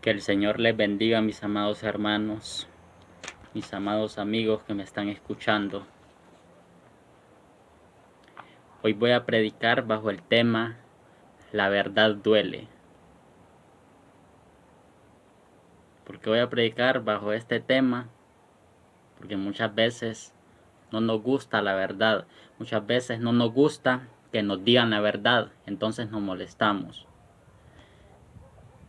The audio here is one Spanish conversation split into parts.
Que el Señor les bendiga, mis amados hermanos, mis amados amigos que me están escuchando. Hoy voy a predicar bajo el tema La verdad duele. ¿Por qué voy a predicar bajo este tema? Porque muchas veces no nos gusta la verdad. Muchas veces no nos gusta que nos digan la verdad. Entonces nos molestamos.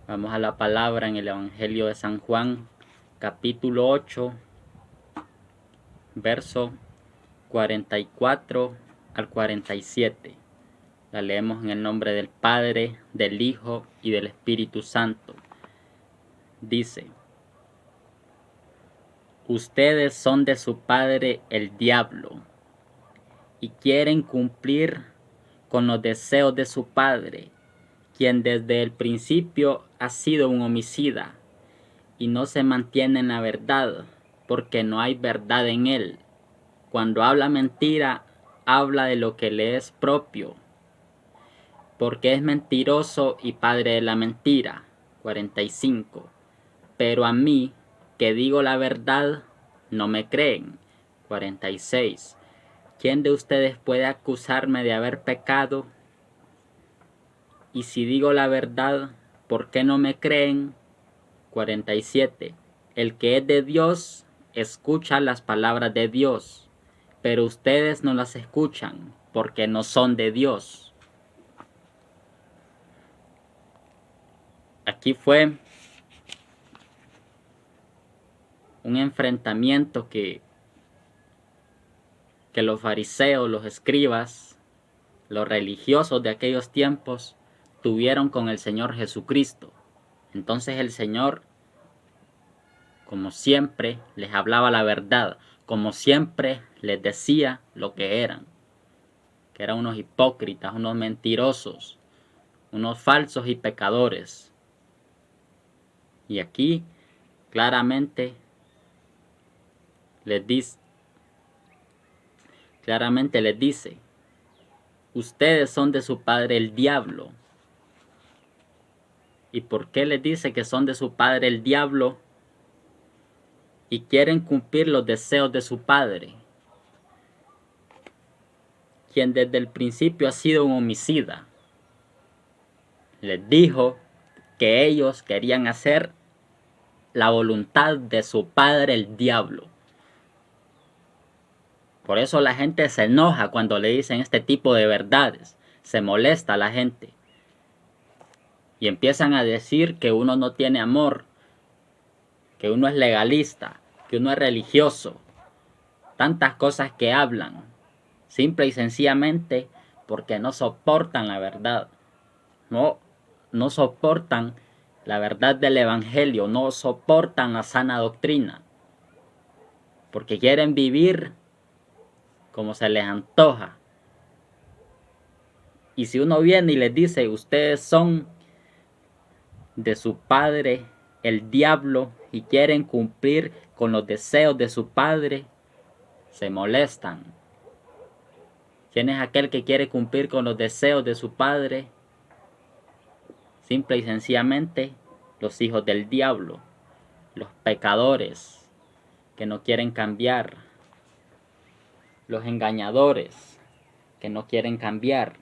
Vamos a la palabra en el Evangelio de San Juan, capítulo 8, verso 44 al 47. La leemos en el nombre del Padre, del Hijo y del Espíritu Santo. Dice: ustedes son de su padre el diablo y quieren cumplir con los deseos de su padre, quien desde el principio ha sido un homicida y no se mantiene en la verdad, porque no hay verdad en él. Cuando habla mentira, habla de lo que le es propio, porque es mentiroso y padre de la mentira. 45. Pero a mí, que digo la verdad, no me creen. 46. ¿Quién de ustedes puede acusarme de haber pecado? Y si digo la verdad, ¿por qué no me creen? 47. El que es de Dios, escucha las palabras de Dios, pero ustedes no las escuchan, porque no son de Dios. Aquí fue un enfrentamiento que los fariseos, los escribas, los religiosos de aquellos tiempos tuvieron con el Señor Jesucristo. Entonces el Señor, como siempre, les hablaba la verdad, como siempre les decía lo que eran unos hipócritas, unos mentirosos, unos falsos y pecadores. Y aquí claramente les dice, ustedes son de su padre el diablo. ¿Y por qué les dice que son de su padre el diablo? Y quieren cumplir los deseos de su padre, quien desde el principio ha sido un homicida. Les dijo que ellos querían hacer la voluntad de su padre el diablo. Por eso la gente se enoja cuando le dicen este tipo de verdades. Se molesta la gente. Y empiezan a decir que uno no tiene amor, que uno es legalista, que uno es religioso. Tantas cosas que hablan, simple y sencillamente porque no soportan la verdad. No soportan la verdad del Evangelio, no soportan la sana doctrina, porque quieren vivir como se les antoja. Y si uno viene y les dice, ustedes son de su padre el diablo y quieren cumplir con los deseos de su padre, se molestan. ¿Quién es aquel que quiere cumplir con los deseos de su padre? Simple y sencillamente, los hijos del diablo, los pecadores que no quieren cambiar, los engañadores que no quieren cambiar,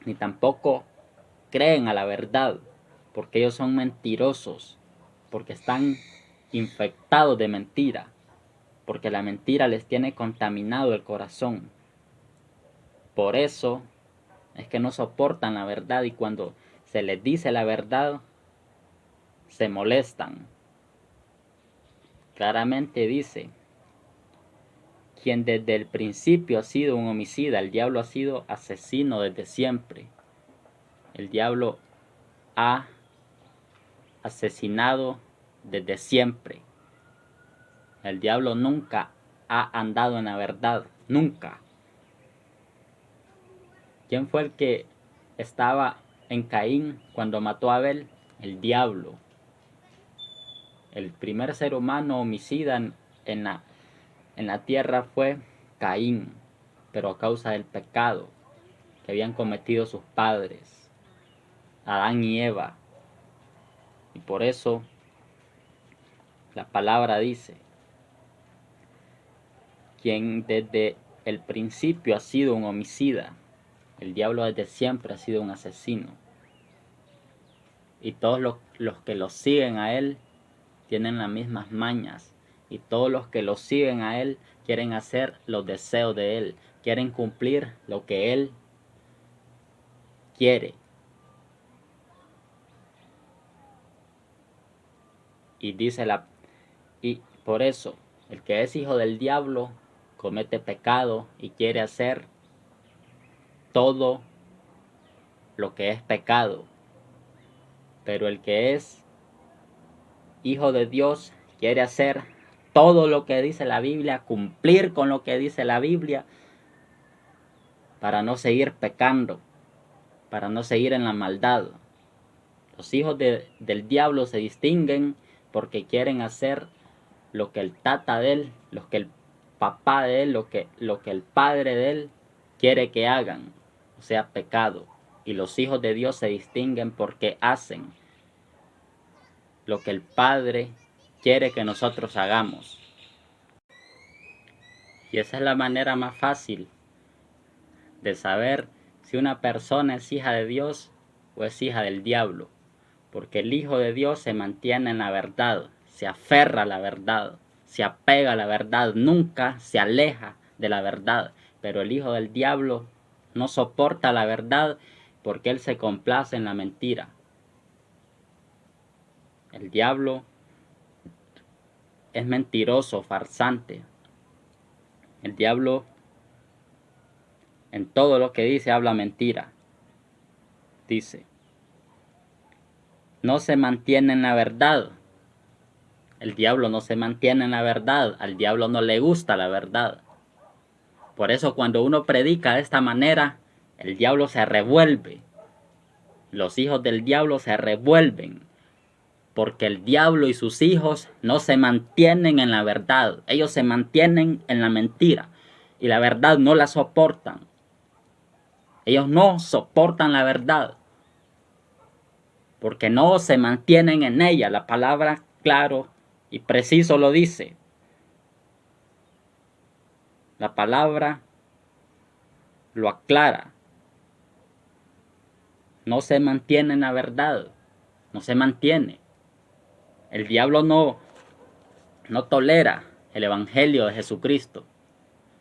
ni tampoco creen a la verdad, porque ellos son mentirosos, porque están infectados de mentira, porque la mentira les tiene contaminado el corazón. Por eso es que no soportan la verdad, y cuando se les dice la verdad, se molestan. Claramente dice, quien desde el principio ha sido un homicida, el diablo ha sido asesino desde siempre. El diablo ha asesinado desde siempre. El diablo nunca ha andado en la verdad, nunca. ¿Quién fue el que estaba en Caín cuando mató a Abel? El diablo. El primer ser humano homicida en la tierra fue Caín, pero a causa del pecado que habían cometido sus padres, Adán y Eva. Y por eso la palabra dice, quien desde el principio ha sido un homicida, el diablo desde siempre ha sido un asesino. Y todos los que lo siguen a él tienen las mismas mañas. Y todos los que lo siguen a él quieren hacer los deseos de él. Quieren cumplir lo que él quiere. Y dice y por eso, el que es hijo del diablo comete pecado y quiere hacer todo lo que es pecado. Pero el que es hijo de Dios quiere hacer todo lo que dice la Biblia, cumplir con lo que dice la Biblia, para no seguir pecando, para no seguir en la maldad. Los hijos del diablo se distinguen porque quieren hacer lo que el tata de él, lo que el papá de él, lo que el padre de él quiere que hagan, o sea, pecado. Y los hijos de Dios se distinguen porque hacen lo que el Padre quiere que nosotros hagamos. Y esa es la manera más fácil de saber si una persona es hija de Dios o es hija del diablo. Porque el hijo de Dios se mantiene en la verdad, se aferra a la verdad, se apega a la verdad, nunca se aleja de la verdad. Pero el hijo del diablo no soporta la verdad porque él se complace en la mentira. El diablo es mentiroso, farsante. El diablo en todo lo que dice habla mentira. Dice, no se mantiene en la verdad. El diablo no se mantiene en la verdad. Al diablo no le gusta la verdad. Por eso cuando uno predica de esta manera, el diablo se revuelve. Los hijos del diablo se revuelven. Porque el diablo y sus hijos no se mantienen en la verdad. Ellos se mantienen en la mentira. Y la verdad no la soportan. Ellos no soportan la verdad. Porque no se mantienen en ella. La palabra claro y preciso lo dice. La palabra lo aclara. No se mantiene en la verdad. No se mantiene. El diablo no tolera el evangelio de Jesucristo.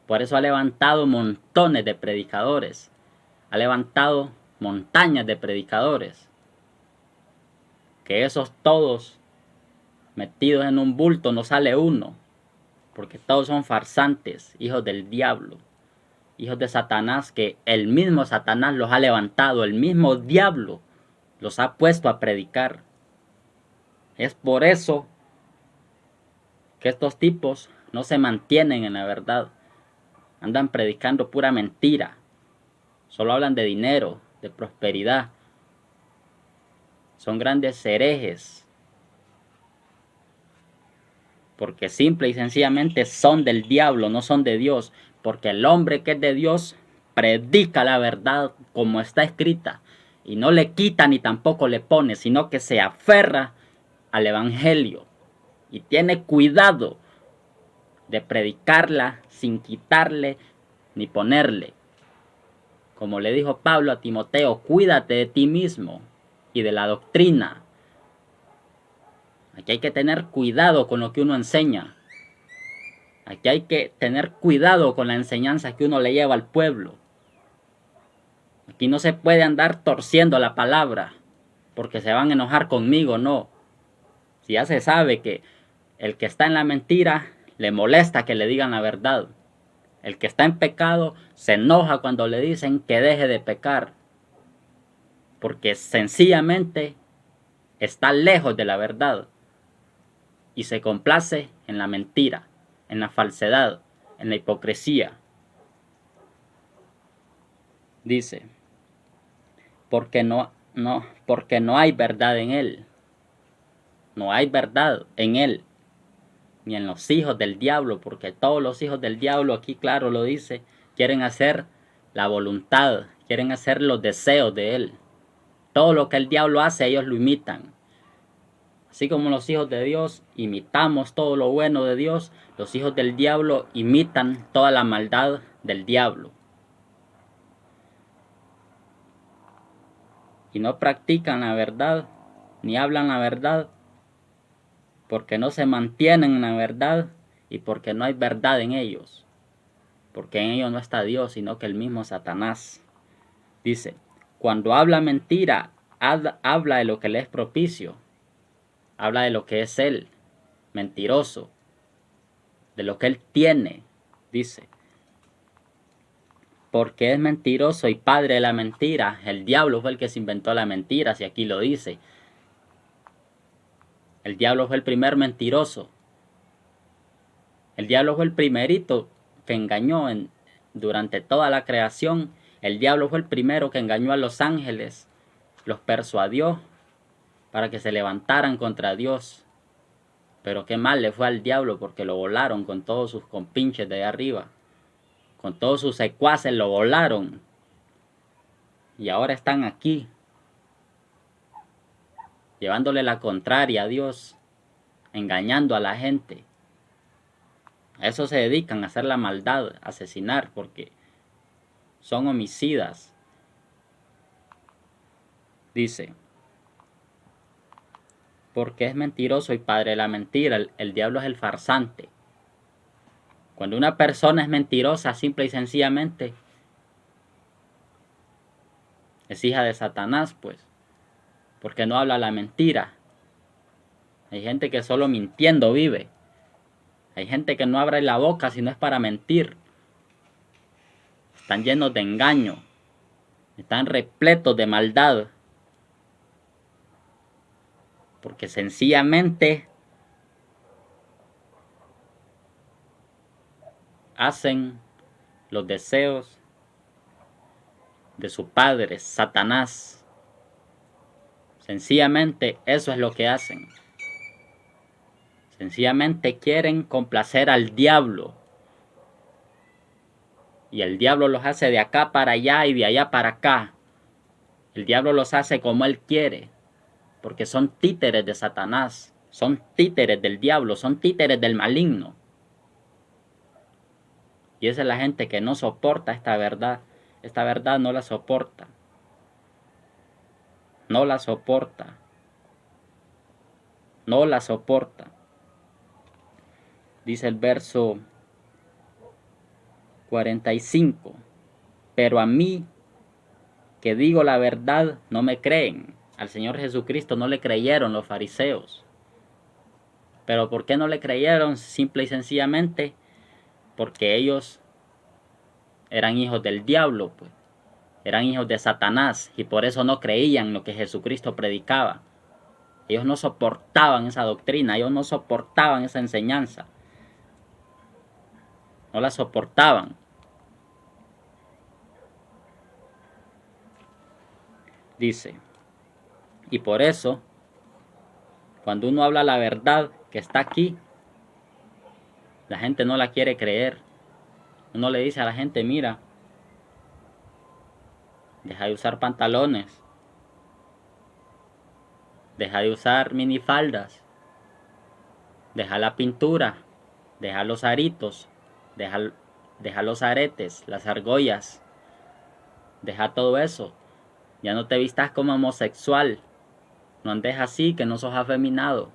Por eso ha levantado montones de predicadores. Ha levantado montañas de predicadores. Que esos todos metidos en un bulto no sale uno. Porque todos son farsantes, hijos del diablo. Hijos de Satanás, que el mismo Satanás los ha levantado. El mismo diablo los ha puesto a predicar. Es por eso que estos tipos no se mantienen en la verdad. Andan predicando pura mentira. Solo hablan de dinero, de prosperidad. Son grandes herejes. Porque simple y sencillamente son del diablo, no son de Dios. Porque el hombre que es de Dios predica la verdad como está escrita. Y no le quita ni tampoco le pone, sino que se aferra al evangelio. Y tiene cuidado de predicarla sin quitarle ni ponerle. Como le dijo Pablo a Timoteo, cuídate de ti mismo y de la doctrina. Aquí hay que tener cuidado con lo que uno enseña. Aquí hay que tener cuidado con la enseñanza que uno le lleva al pueblo. Aquí no se puede andar torciendo la palabra porque se van a enojar conmigo, no. Si ya se sabe que el que está en la mentira le molesta que le digan la verdad. El que está en pecado se enoja cuando le dicen que deje de pecar. Porque sencillamente está lejos de la verdad. Y se complace en la mentira, en la falsedad, en la hipocresía. Dice, porque no hay verdad en él. No hay verdad en él. Ni en los hijos del diablo, porque todos los hijos del diablo, aquí claro lo dice, quieren hacer la voluntad, quieren hacer los deseos de él. Todo lo que el diablo hace, ellos lo imitan. Así como los hijos de Dios imitamos todo lo bueno de Dios, los hijos del diablo imitan toda la maldad del diablo. Y no practican la verdad, ni hablan la verdad, porque no se mantienen en la verdad y porque no hay verdad en ellos. Porque en ellos no está Dios, sino que el mismo Satanás. Dice, cuando habla mentira, habla de lo que le es propicio. Habla de lo que es él, mentiroso, de lo que él tiene, dice. Porque es mentiroso y padre de la mentira. El diablo fue el que se inventó la mentira, si aquí lo dice. El diablo fue el primer mentiroso. El diablo fue el primerito que engañó durante toda la creación. El diablo fue el primero que engañó a los ángeles, los persuadió para que se levantaran contra Dios. Pero qué mal le fue al diablo porque lo volaron con todos sus compinches de allá arriba. Con todos sus secuaces lo volaron. Y ahora están aquí, llevándole la contraria a Dios, engañando a la gente. A eso se dedican, a hacer la maldad, a asesinar, porque son homicidas. Dice, porque es mentiroso y padre de la mentira. El diablo es el farsante. Cuando una persona es mentirosa, simple y sencillamente, es hija de Satanás, pues, porque no habla la mentira. Hay gente que solo mintiendo vive. Hay gente que no abre la boca si no es para mentir. Están llenos de engaño. Están repletos de maldad. Porque sencillamente hacen los deseos de su padre, Satanás. Sencillamente eso es lo que hacen. Sencillamente quieren complacer al diablo. Y el diablo los hace de acá para allá y de allá para acá. El diablo los hace como él quiere. Porque son títeres de Satanás. Son títeres del diablo. Son títeres del maligno. Y esa es la gente que no soporta esta verdad. Esta verdad no la soporta. No la soporta. No la soporta. Dice el verso 45. Pero a mí, que digo la verdad, no me creen. Al Señor Jesucristo no le creyeron los fariseos. ¿Pero por qué no le creyeron? Simple y sencillamente porque ellos eran hijos del diablo, pues. Eran hijos de Satanás y por eso no creían lo que Jesucristo predicaba. Ellos no soportaban esa doctrina, ellos no soportaban esa enseñanza. No la soportaban. Dice, y por eso, cuando uno habla la verdad que está aquí, la gente no la quiere creer. Uno le dice a la gente, mira, deja de usar pantalones, deja de usar minifaldas, deja la pintura, deja los aritos, deja los aretes, las argollas, deja todo eso. Ya no te vistas como homosexual, no andes así, que no sos afeminado,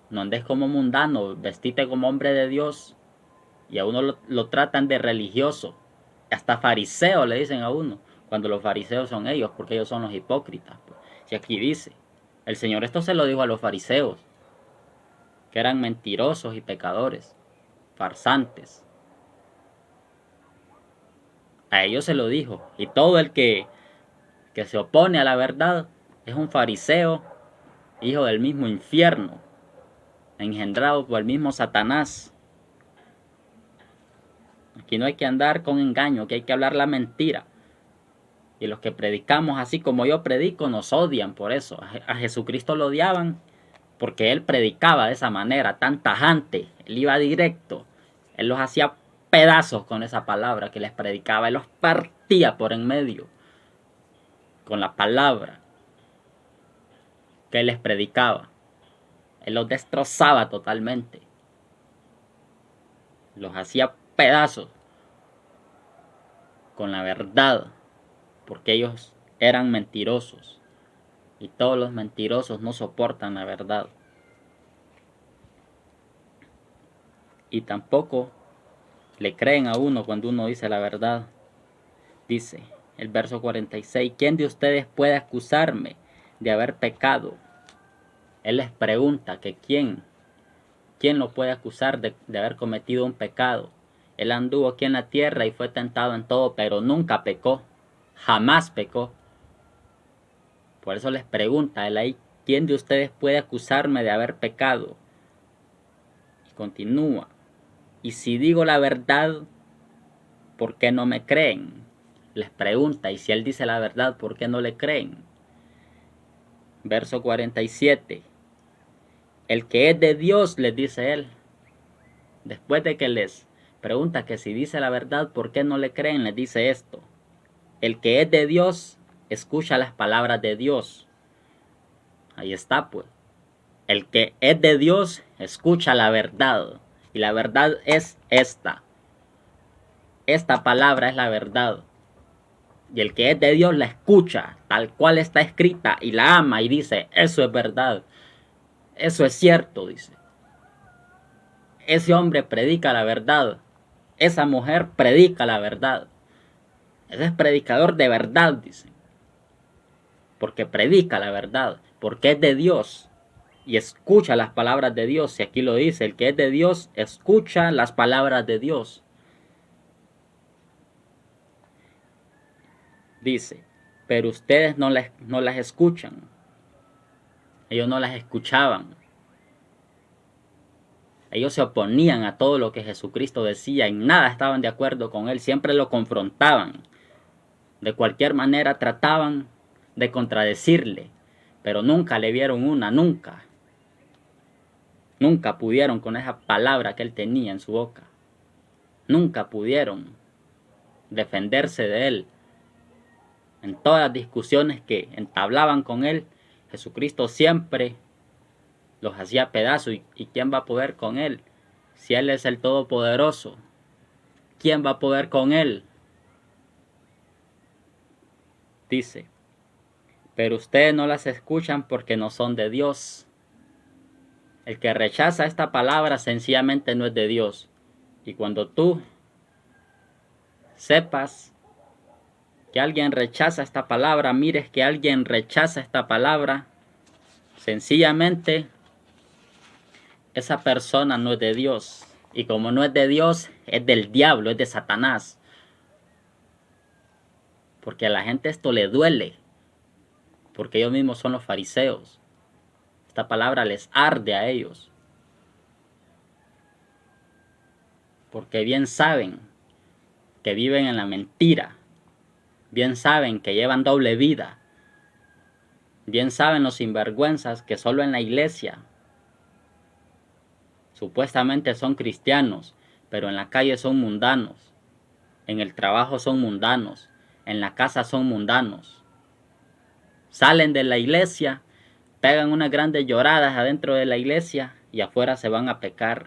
no andes como mundano, vestite como hombre de Dios. Y a uno lo tratan de religioso, hasta fariseo le dicen a uno, cuando los fariseos son ellos, porque ellos son los hipócritas. Pues. Si aquí dice, el Señor esto se lo dijo a los fariseos, que eran mentirosos y pecadores, farsantes. A ellos se lo dijo, y todo el que se opone a la verdad es un fariseo, hijo del mismo infierno, engendrado por el mismo Satanás. Aquí no hay que andar con engaño, aquí hay que hablar la mentira. Y los que predicamos así como yo predico nos odian por eso. A Jesucristo lo odiaban porque él predicaba de esa manera tan tajante. Él iba directo. Él los hacía pedazos con esa palabra que les predicaba. Él los partía por en medio con la palabra que él les predicaba. Él los destrozaba totalmente. Los hacía pedazos con la verdad, porque ellos eran mentirosos. Y todos los mentirosos no soportan la verdad. Y tampoco le creen a uno cuando uno dice la verdad. Dice el verso 46, ¿quién de ustedes puede acusarme de haber pecado? Él les pregunta que quién lo puede acusar de haber cometido un pecado. Él anduvo aquí en la tierra y fue tentado en todo, pero nunca pecó, jamás pecó. Por eso les pregunta él ahí, ¿quién de ustedes puede acusarme de haber pecado? Y continúa, y si digo la verdad, ¿por qué no me creen? Les pregunta, y si él dice la verdad, ¿por qué no le creen? Verso 47. El que es de Dios, les dice él. Después de que les pregunta que si dice la verdad, ¿por qué no le creen? Les dice esto. El que es de Dios, escucha las palabras de Dios. Ahí está, pues. El que es de Dios, escucha la verdad. Y la verdad es esta. Esta palabra es la verdad. Y el que es de Dios la escucha, tal cual está escrita, y la ama y dice, eso es verdad. Eso es cierto, dice. Ese hombre predica la verdad. Esa mujer predica la verdad. Ese es predicador de verdad, dice. Porque predica la verdad. Porque es de Dios. Y escucha las palabras de Dios. Y aquí lo dice, el que es de Dios, escucha las palabras de Dios. Dice, pero ustedes no las escuchan. Ellos no las escuchaban. Ellos se oponían a todo lo que Jesucristo decía. En nada estaban de acuerdo con él. Siempre lo confrontaban. De cualquier manera trataban de contradecirle. Pero nunca le vieron una, nunca. Nunca pudieron con esa palabra que él tenía en su boca. Nunca pudieron defenderse de él. En todas las discusiones que entablaban con él, Jesucristo siempre los hacía pedazos. ¿Y quién va a poder con él? Si él es el Todopoderoso, ¿quién va a poder con él? Dice, pero ustedes no las escuchan porque no son de Dios. El que rechaza esta palabra sencillamente no es de Dios. Y cuando tú sepas que alguien rechaza esta palabra, mires que alguien rechaza esta palabra, sencillamente esa persona no es de Dios. Y como no es de Dios, es del diablo, es de Satanás. Porque a la gente esto le duele. Porque ellos mismos son los fariseos. Esta palabra les arde a ellos. Porque bien saben que viven en la mentira. Bien saben que llevan doble vida. Bien saben los sinvergüenzas que solo en la iglesia supuestamente son cristianos, pero en la calle son mundanos. En el trabajo son mundanos. En la casa son mundanos. Salen de la iglesia, pegan unas grandes lloradas adentro de la iglesia y afuera se van a pecar.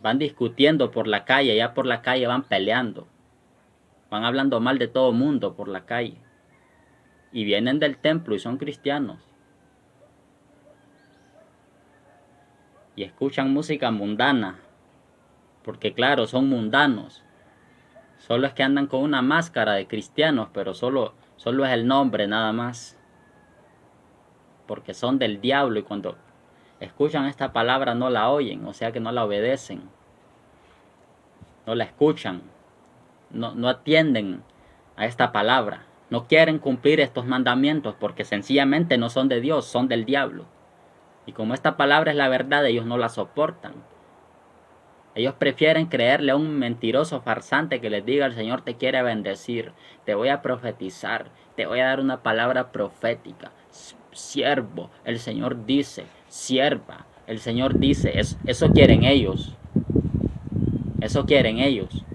Van discutiendo por la calle, ya por la calle van peleando. Van hablando mal de todo mundo por la calle. Y vienen del templo y son cristianos. Y escuchan música mundana. Porque claro, son mundanos. Solo es que andan con una máscara de cristianos, pero solo es el nombre nada más. Porque son del diablo y cuando escuchan esta palabra no la oyen, o sea que no la obedecen. No la escuchan. No atienden a esta palabra. No quieren cumplir estos mandamientos porque sencillamente no son de Dios, son del diablo. Y como esta palabra es la verdad, ellos no la soportan. Ellos prefieren creerle a un mentiroso farsante que les diga el Señor te quiere bendecir, te voy a profetizar, te voy a dar una palabra profética. Siervo, el Señor dice, sierva, el Señor dice, eso quieren ellos. Eso quieren ellos.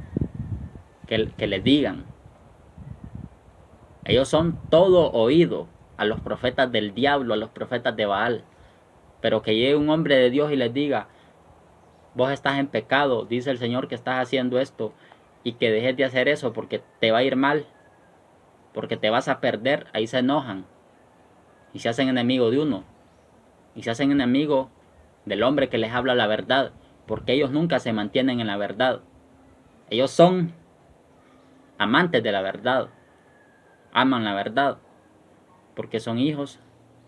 Que les digan. Ellos son todo oído. a los profetas del diablo, a los profetas de Baal. Pero que llegue un hombre de Dios y les diga, vos estás en pecado, dice el Señor que estás haciendo esto, y que dejes de hacer eso porque te va a ir mal, porque te vas a perder, ahí se enojan y se hacen enemigo de uno, y se hacen enemigo del hombre que les habla la verdad, porque ellos nunca se mantienen en la verdad. Ellos son amantes de la verdad, aman la verdad, porque son hijos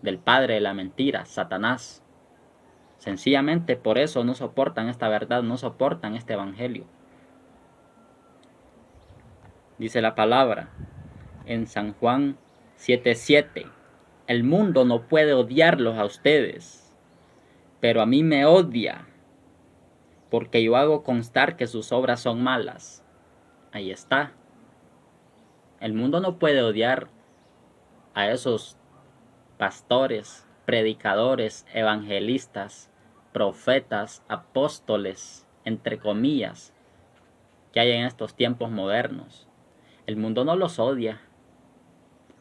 del padre de la mentira, Satanás. Sencillamente por eso no soportan esta verdad, no soportan este evangelio. Dice la palabra en San Juan 7:7, el mundo no puede odiarlos a ustedes, pero a mí me odia, porque yo hago constar que sus obras son malas. Ahí está. El mundo no puede odiar a esos pastores, predicadores, evangelistas, profetas, apóstoles, entre comillas, que hay en estos tiempos modernos. El mundo no los odia.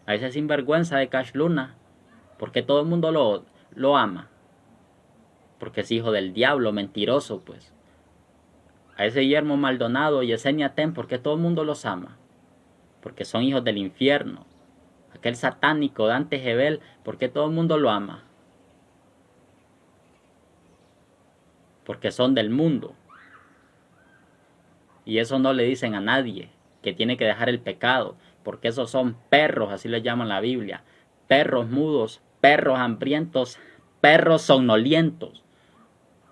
A ese sinvergüenza de Cash Luna, porque todo el mundo lo ama. Porque es hijo del diablo, mentiroso, pues. A ese Guillermo Maldonado y Yesenia Ten, porque todo el mundo los ama. Porque son hijos del infierno. Aquel satánico Dante Gebel, porque todo el mundo lo ama. Porque son del mundo. Y eso no le dicen a nadie, que tiene que dejar el pecado, porque esos son perros, así les llaman la Biblia. Perros mudos, perros hambrientos, perros somnolientos.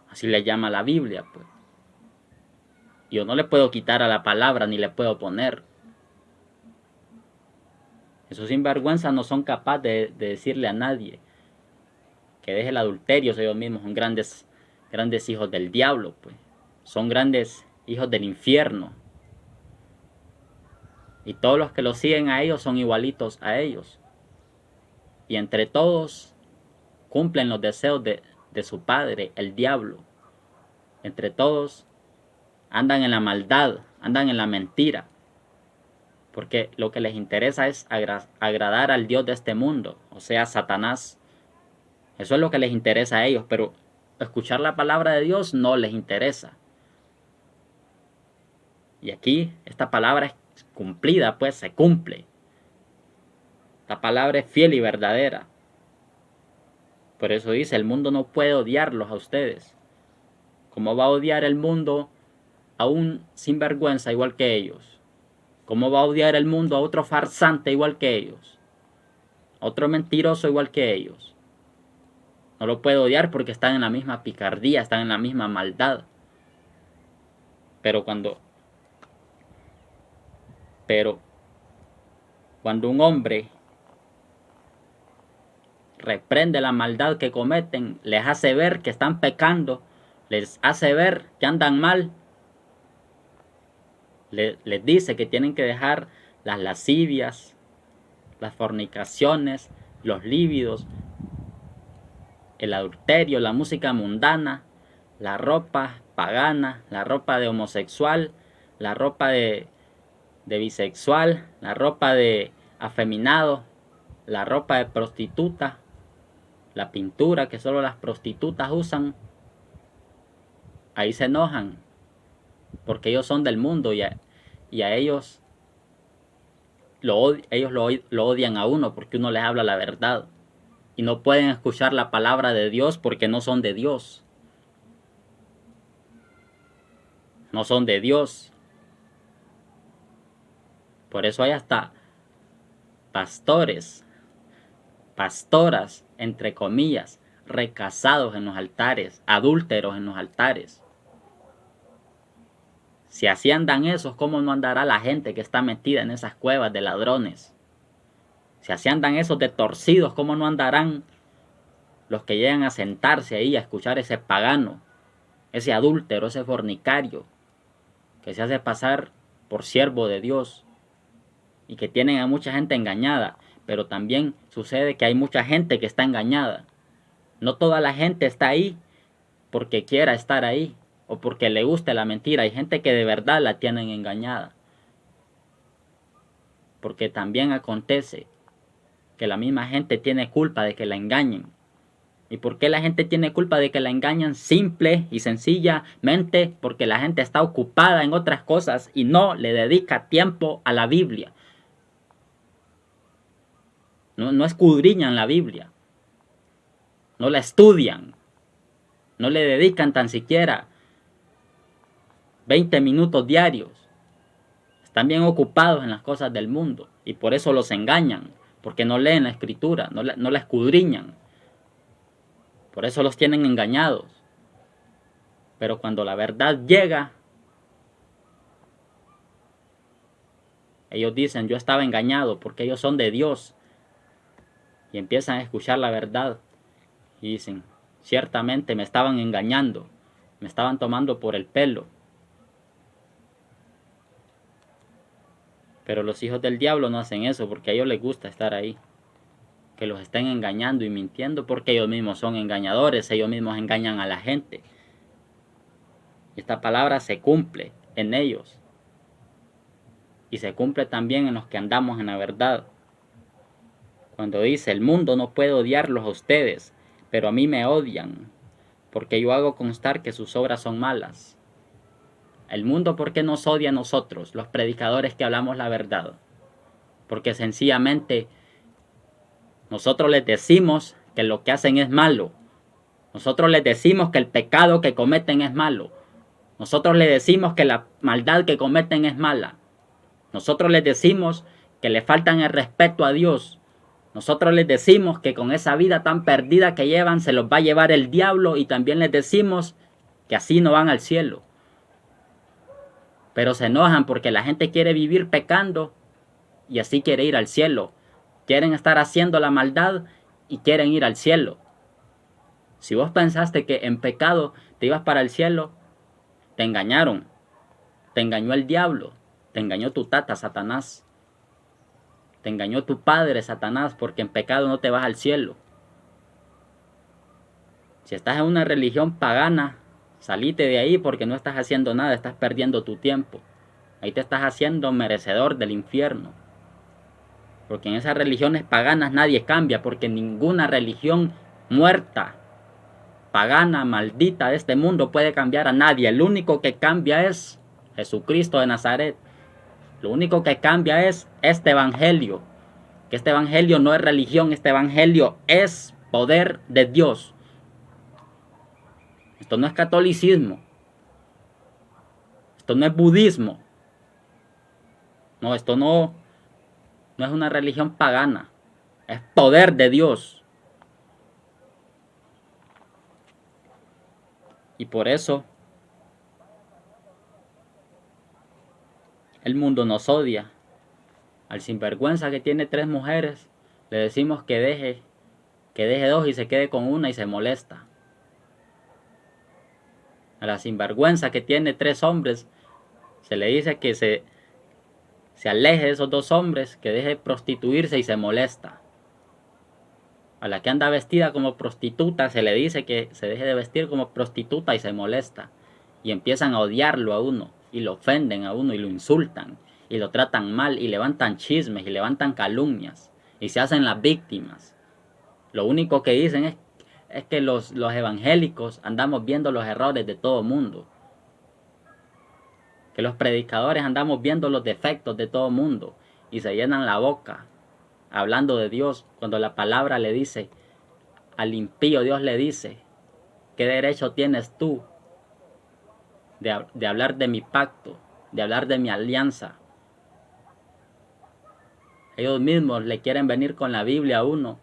Así le llama la Biblia, pues. Yo no le puedo quitar a la palabra ni le puedo poner. Esos sinvergüenzas no son capaces de decirle a nadie que deje el adulterio. Ellos mismos son grandes hijos del diablo, pues. Son grandes hijos del infierno. Y todos los que los siguen a ellos son igualitos a ellos. Y entre todos cumplen los deseos de su padre, el diablo. Entre todos andan en la maldad, andan en la mentira. Porque lo que les interesa es agradar al Dios de este mundo, o sea, Satanás. Eso es lo que les interesa a ellos, pero escuchar la palabra de Dios no les interesa. Y aquí esta palabra es cumplida, pues se cumple. Esta palabra es fiel y verdadera. Por eso dice, el mundo no puede odiarlos a ustedes. ¿Cómo va a odiar el mundo a un sinvergüenza igual que ellos? ¿Cómo va a odiar el mundo a otro farsante igual que ellos? A otro mentiroso igual que ellos. No lo puede odiar porque están en la misma picardía, están en la misma maldad. Pero cuando un hombre reprende la maldad que cometen, les hace ver que están pecando, les hace ver que andan mal, les dice que tienen que dejar las lascivias, las fornicaciones, los lívidos, el adulterio, la música mundana, la ropa pagana, la ropa de homosexual, la ropa de bisexual, la ropa de afeminado, la ropa de prostituta, la pintura que solo las prostitutas usan. Ahí se enojan porque ellos son del mundo y a ellos lo odian a uno porque uno les habla la verdad. Y no pueden escuchar la palabra de Dios porque no son de Dios. No son de Dios. Por eso hay hasta pastores, pastoras, entre comillas, recasados en los altares, adúlteros en los altares. Si así andan esos, ¿cómo no andará la gente que está metida en esas cuevas de ladrones? Si así andan esos de torcidos, ¿cómo no andarán los que llegan a sentarse ahí a escuchar ese pagano, ese adúltero, ese fornicario, que se hace pasar por siervo de Dios y que tienen a mucha gente engañada? Pero también sucede que hay mucha gente que está engañada. No toda la gente está ahí porque quiera estar ahí o porque le guste la mentira. Hay gente que de verdad la tienen engañada. Porque también acontece que la misma gente tiene culpa de que la engañen. ¿Y por qué la gente tiene culpa de que la engañan? Simple y sencillamente porque la gente está ocupada en otras cosas y no le dedica tiempo a la Biblia. No escudriñan la Biblia. No la estudian. No le dedican tan siquiera 20 minutos diarios. Están bien ocupados en las cosas del mundo y por eso los engañan, porque no leen la escritura, no la escudriñan. Por eso los tienen engañados. Pero cuando la verdad llega, ellos dicen, yo estaba engañado porque ellos son de Dios. Y empiezan a escuchar la verdad y dicen, ciertamente me estaban engañando, me estaban tomando por el pelo. Pero los hijos del diablo no hacen eso porque a ellos les gusta estar ahí. Que los estén engañando y mintiendo porque ellos mismos son engañadores, ellos mismos engañan a la gente. Esta palabra se cumple en ellos. Y se cumple también en los que andamos en la verdad. Cuando dice, el mundo no puede odiarlos a ustedes, pero a mí me odian, porque yo hago constar que sus obras son malas. El mundo, ¿por qué nos odia a nosotros, los predicadores que hablamos la verdad? Porque sencillamente nosotros les decimos que lo que hacen es malo. Nosotros les decimos que el pecado que cometen es malo. Nosotros les decimos que la maldad que cometen es mala. Nosotros les decimos que le faltan el respeto a Dios. Nosotros les decimos que con esa vida tan perdida que llevan se los va a llevar el diablo y también les decimos que así no van al cielo. Pero se enojan porque la gente quiere vivir pecando y así quiere ir al cielo. Quieren estar haciendo la maldad y quieren ir al cielo. Si vos pensaste que en pecado te ibas para el cielo, te engañaron. Te engañó el diablo. Te engañó tu tata, Satanás. Te engañó tu padre, Satanás, porque en pecado no te vas al cielo. Si estás en una religión pagana, salite de ahí porque no estás haciendo nada, estás perdiendo tu tiempo. Ahí te estás haciendo merecedor del infierno. Porque en esas religiones paganas nadie cambia, porque ninguna religión muerta, pagana, maldita de este mundo puede cambiar a nadie. El único que cambia es Jesucristo de Nazaret. Lo único que cambia es este evangelio. Que este evangelio no es religión, este evangelio es poder de Dios. Esto no es catolicismo. Esto no es budismo. No, esto no es una religión pagana. Es poder de Dios. Y por eso el mundo nos odia. Al sinvergüenza que tiene 3 mujeres, le decimos que deje 2 y se quede con una y se molesta. A la sinvergüenza que tiene 3 hombres, se le dice que se aleje de esos 2 hombres, que deje de prostituirse y se molesta. A la que anda vestida como prostituta, se le dice que se deje de vestir como prostituta y se molesta. Y empiezan a odiarlo a uno, y lo ofenden a uno, y lo insultan, y lo tratan mal, y levantan chismes, y levantan calumnias, y se hacen las víctimas. Lo único que dicen es que los evangélicos andamos viendo los errores de todo mundo. Que los predicadores andamos viendo los defectos de todo mundo, y se llenan la boca hablando de Dios, cuando la palabra le dice, al impío Dios le dice, ¿qué derecho tienes tú de hablar de mi pacto, de hablar de mi alianza? Ellos mismos le quieren venir con la Biblia a uno,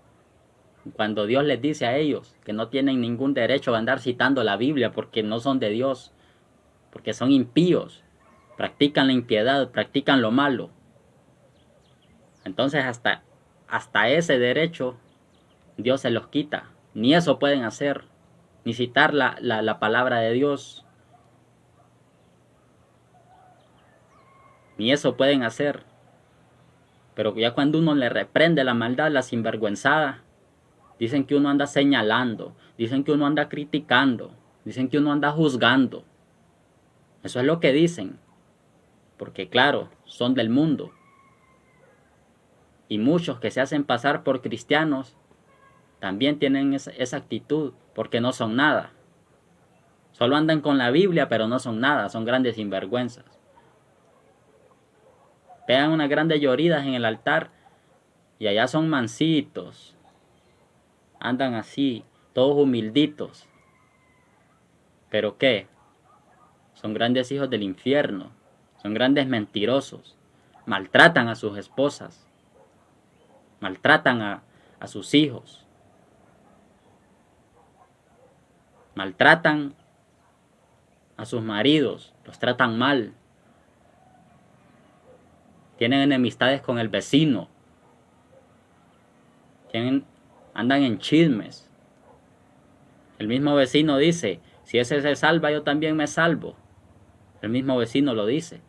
cuando Dios les dice a ellos que no tienen ningún derecho a andar citando la Biblia porque no son de Dios, porque son impíos, practican la impiedad, practican lo malo. Entonces hasta ese derecho Dios se los quita. Ni eso pueden hacer, ni citar la palabra de Dios. Ni eso pueden hacer. Pero ya cuando uno le reprende la maldad, la sinvergüenzada, dicen que uno anda señalando, dicen que uno anda criticando, dicen que uno anda juzgando. Eso es lo que dicen. Porque claro, son del mundo. Y muchos que se hacen pasar por cristianos también tienen esa actitud, porque no son nada. Solo andan con la Biblia, pero no son nada, son grandes sinvergüenzas. Pegan unas grandes lloridas en el altar y allá son mansitos. Andan así, todos humilditos. ¿Pero qué? Son grandes hijos del infierno. Son grandes mentirosos. Maltratan a sus esposas. Maltratan a sus hijos. Maltratan a sus maridos. Los tratan mal. Tienen enemistades con el vecino. Andan en chismes. El mismo vecino dice, si ese se salva, yo también me salvo. El mismo vecino lo dice.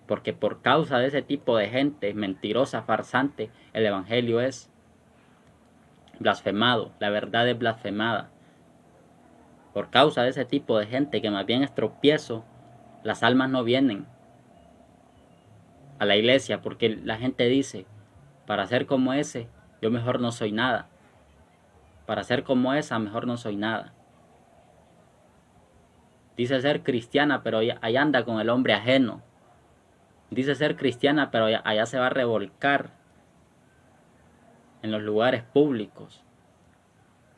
Porque por causa de ese tipo de gente mentirosa, farsante, el evangelio es blasfemado, la verdad es blasfemada. Por causa de ese tipo de gente que más bien es tropiezo, las almas no vienen a la iglesia porque la gente dice, para ser como ese, yo mejor no soy nada. Para ser como esa, mejor no soy nada. Dice ser cristiana, pero ahí anda con el hombre ajeno. Dice ser cristiana, pero allá se va a revolcar en los lugares públicos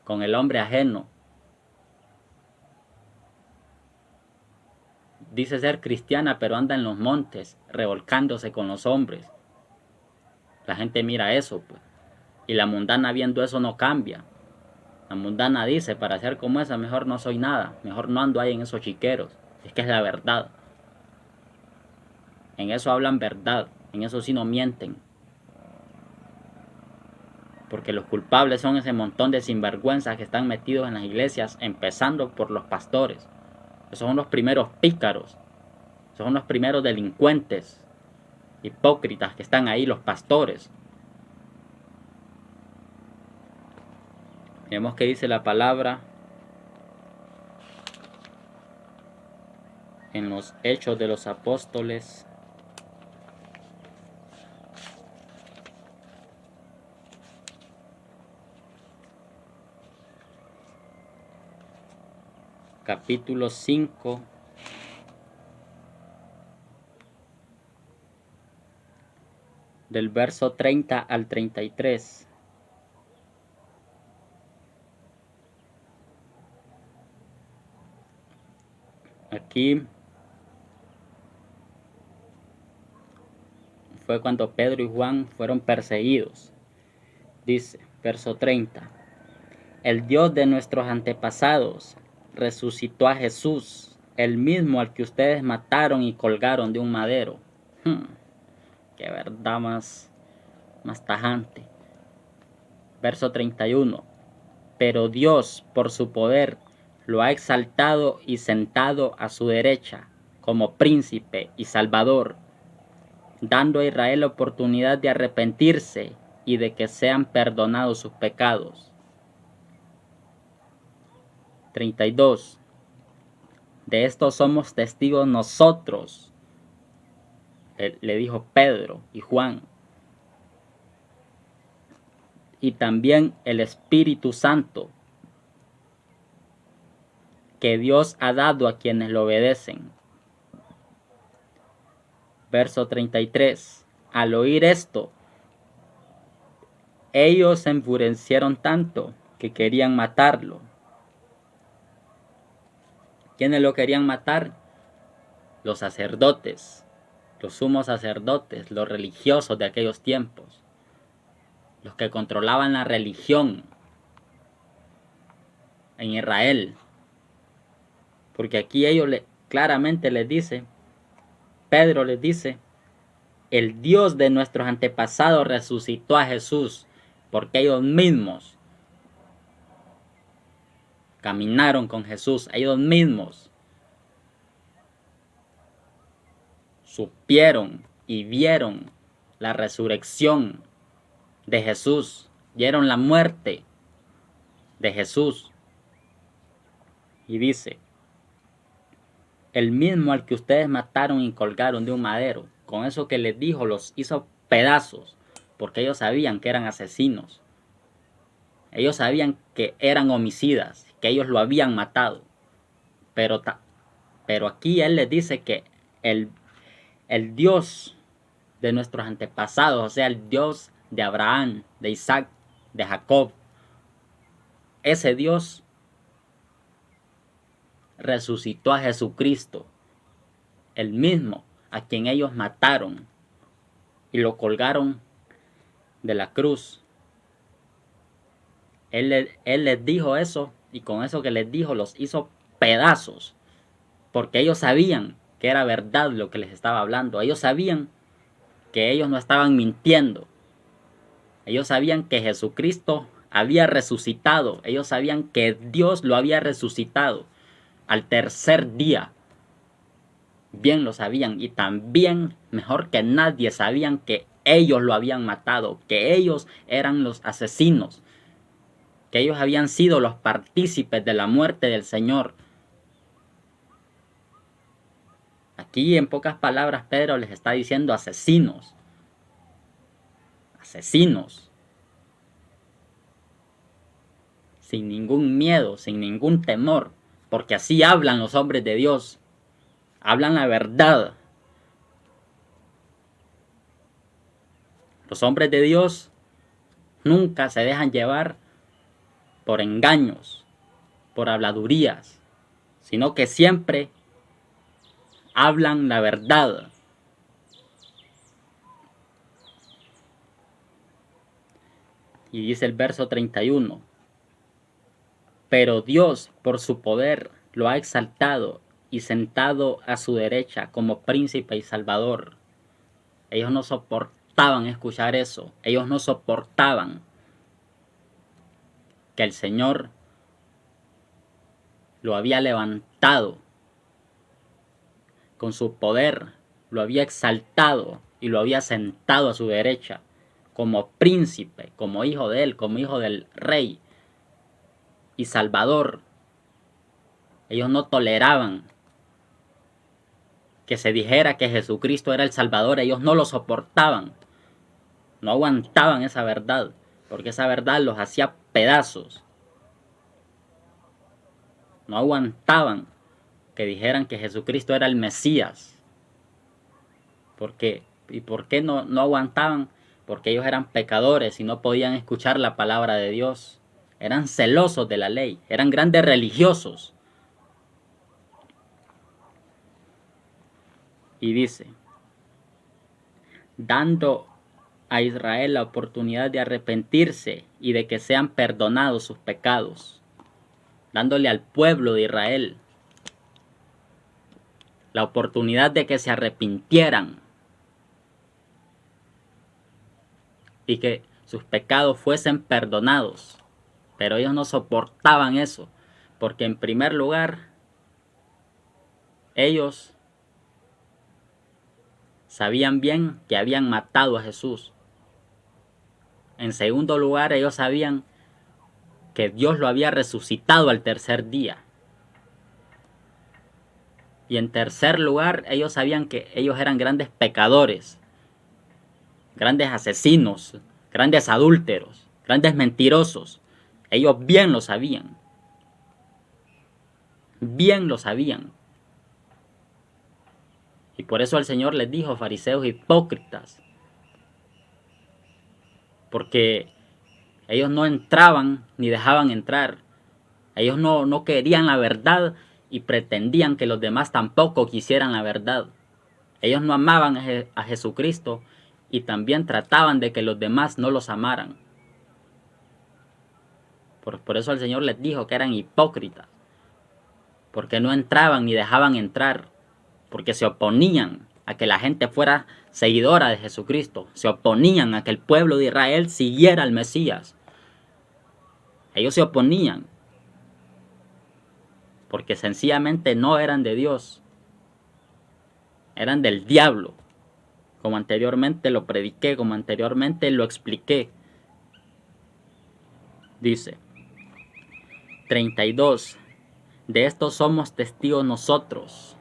con el hombre ajeno. Dice ser cristiana, pero anda en los montes revolcándose con los hombres. La gente mira eso, pues. Y la mundana viendo eso no cambia. La mundana dice, para ser como esa, mejor no soy nada. Mejor no ando ahí en esos chiqueros. Es que es la verdad. En eso hablan verdad. En eso sí no mienten. Porque los culpables son ese montón de sinvergüenzas que están metidos en las iglesias, empezando por los pastores. Esos son los primeros pícaros. Esos son los primeros delincuentes, hipócritas que están ahí, los pastores. Vemos que dice la palabra en los Hechos de los Apóstoles. Capítulo 5. Del verso 30 al 33. Aquí fue cuando Pedro y Juan fueron perseguidos. Dice, verso 30. El Dios de nuestros antepasados resucitó a Jesús, el mismo al que ustedes mataron y colgaron de un madero. Qué verdad más tajante. Verso 31. Pero Dios, por su poder, lo ha exaltado y sentado a su derecha como príncipe y salvador, dando a Israel la oportunidad de arrepentirse y de que sean perdonados sus pecados. 32. De esto somos testigos nosotros, le dijo Pedro y Juan, y también el Espíritu Santo, que Dios ha dado a quienes lo obedecen. Verso 33. Al oír esto, ellos se enfurecieron tanto que querían matarlo. ¿Quiénes lo querían matar? Los sacerdotes, los sumos sacerdotes, los religiosos de aquellos tiempos, los que controlaban la religión en Israel. Porque aquí ellos claramente les dice, Pedro les dice, el Dios de nuestros antepasados resucitó a Jesús, porque ellos mismos caminaron con Jesús, ellos mismos supieron y vieron la resurrección de Jesús, vieron la muerte de Jesús. Y dice, el mismo al que ustedes mataron y colgaron de un madero, con eso que les dijo, los hizo pedazos, porque ellos sabían que eran asesinos. Ellos sabían que eran homicidas, que ellos lo habían matado. Pero aquí Él les dice que el Dios de nuestros antepasados, o sea, el Dios de Abraham, de Isaac, de Jacob, ese Dios resucitó a Jesucristo, el mismo a quien ellos mataron y lo colgaron de la cruz. Él les dijo eso, y con eso que les dijo los hizo pedazos, porque ellos sabían que era verdad lo que les estaba hablando. Ellos sabían que ellos no estaban mintiendo. Ellos sabían que Jesucristo había resucitado. Ellos sabían que Dios lo había resucitado al tercer día. Bien lo sabían, y también, mejor que nadie, sabían que ellos lo habían matado, que ellos eran los asesinos, que ellos habían sido los partícipes de la muerte del Señor. Aquí, en pocas palabras, Pedro les está diciendo asesinos. Asesinos. Sin ningún miedo, sin ningún temor, porque así hablan los hombres de Dios. Hablan la verdad. Los hombres de Dios nunca se dejan llevar por engaños, por habladurías, sino que siempre hablan la verdad. Y dice el verso 31, pero Dios por su poder lo ha exaltado y sentado a su derecha como príncipe y salvador. Ellos no soportaban escuchar eso. Ellos no soportaban que el Señor lo había levantado con su poder, lo había exaltado y lo había sentado a su derecha como príncipe, como hijo de él, como hijo del rey y salvador. Ellos no toleraban que se dijera que Jesucristo era el Salvador. Ellos no lo soportaban, no aguantaban esa verdad, porque esa verdad los hacía pedazos. No aguantaban que dijeran que Jesucristo era el Mesías. ¿Y por qué no aguantaban? Porque ellos eran pecadores y no podían escuchar la palabra de Dios. Eran celosos de la ley, eran grandes religiosos. Y dice, dando a Israel la oportunidad de arrepentirse y de que sean perdonados sus pecados. Dándole al pueblo de Israel la oportunidad de que se arrepintieran y que sus pecados fuesen perdonados. Pero ellos no soportaban eso, porque en primer lugar, ellos sabían bien que habían matado a Jesús. En segundo lugar, ellos sabían que Dios lo había resucitado al tercer día. Y en tercer lugar, ellos sabían que ellos eran grandes pecadores, grandes asesinos, grandes adúlteros, grandes mentirosos. Ellos bien lo sabían. Bien lo sabían. Y por eso el Señor les dijo, fariseos hipócritas. Porque ellos no entraban ni dejaban entrar. Ellos no querían la verdad y pretendían que los demás tampoco quisieran la verdad. Ellos no amaban a Jesucristo y también trataban de que los demás no los amaran. Por eso el Señor les dijo que eran hipócritas. Porque no entraban ni dejaban entrar. Porque se oponían a que la gente fuera seguidora de Jesucristo. Se oponían a que el pueblo de Israel siguiera al Mesías. Ellos se oponían. Porque sencillamente no eran de Dios. Eran del diablo. Como anteriormente lo prediqué, como anteriormente lo expliqué. Dice 32. De esto somos testigos nosotros.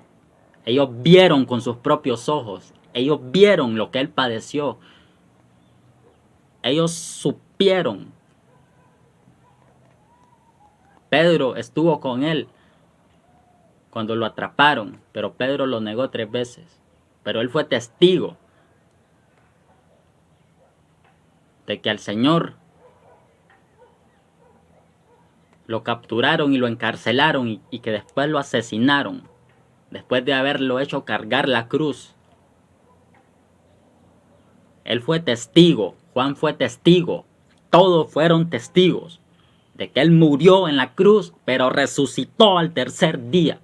Ellos vieron con sus propios ojos. Ellos vieron lo que él padeció. Ellos supieron. Pedro estuvo con él cuando lo atraparon, pero Pedro lo negó 3 veces. Pero él fue testigo de que al Señor lo capturaron y lo encarcelaron y que después lo asesinaron, después de haberlo hecho cargar la cruz. Él fue testigo, Juan fue testigo, todos fueron testigos de que él murió en la cruz, pero resucitó al tercer día.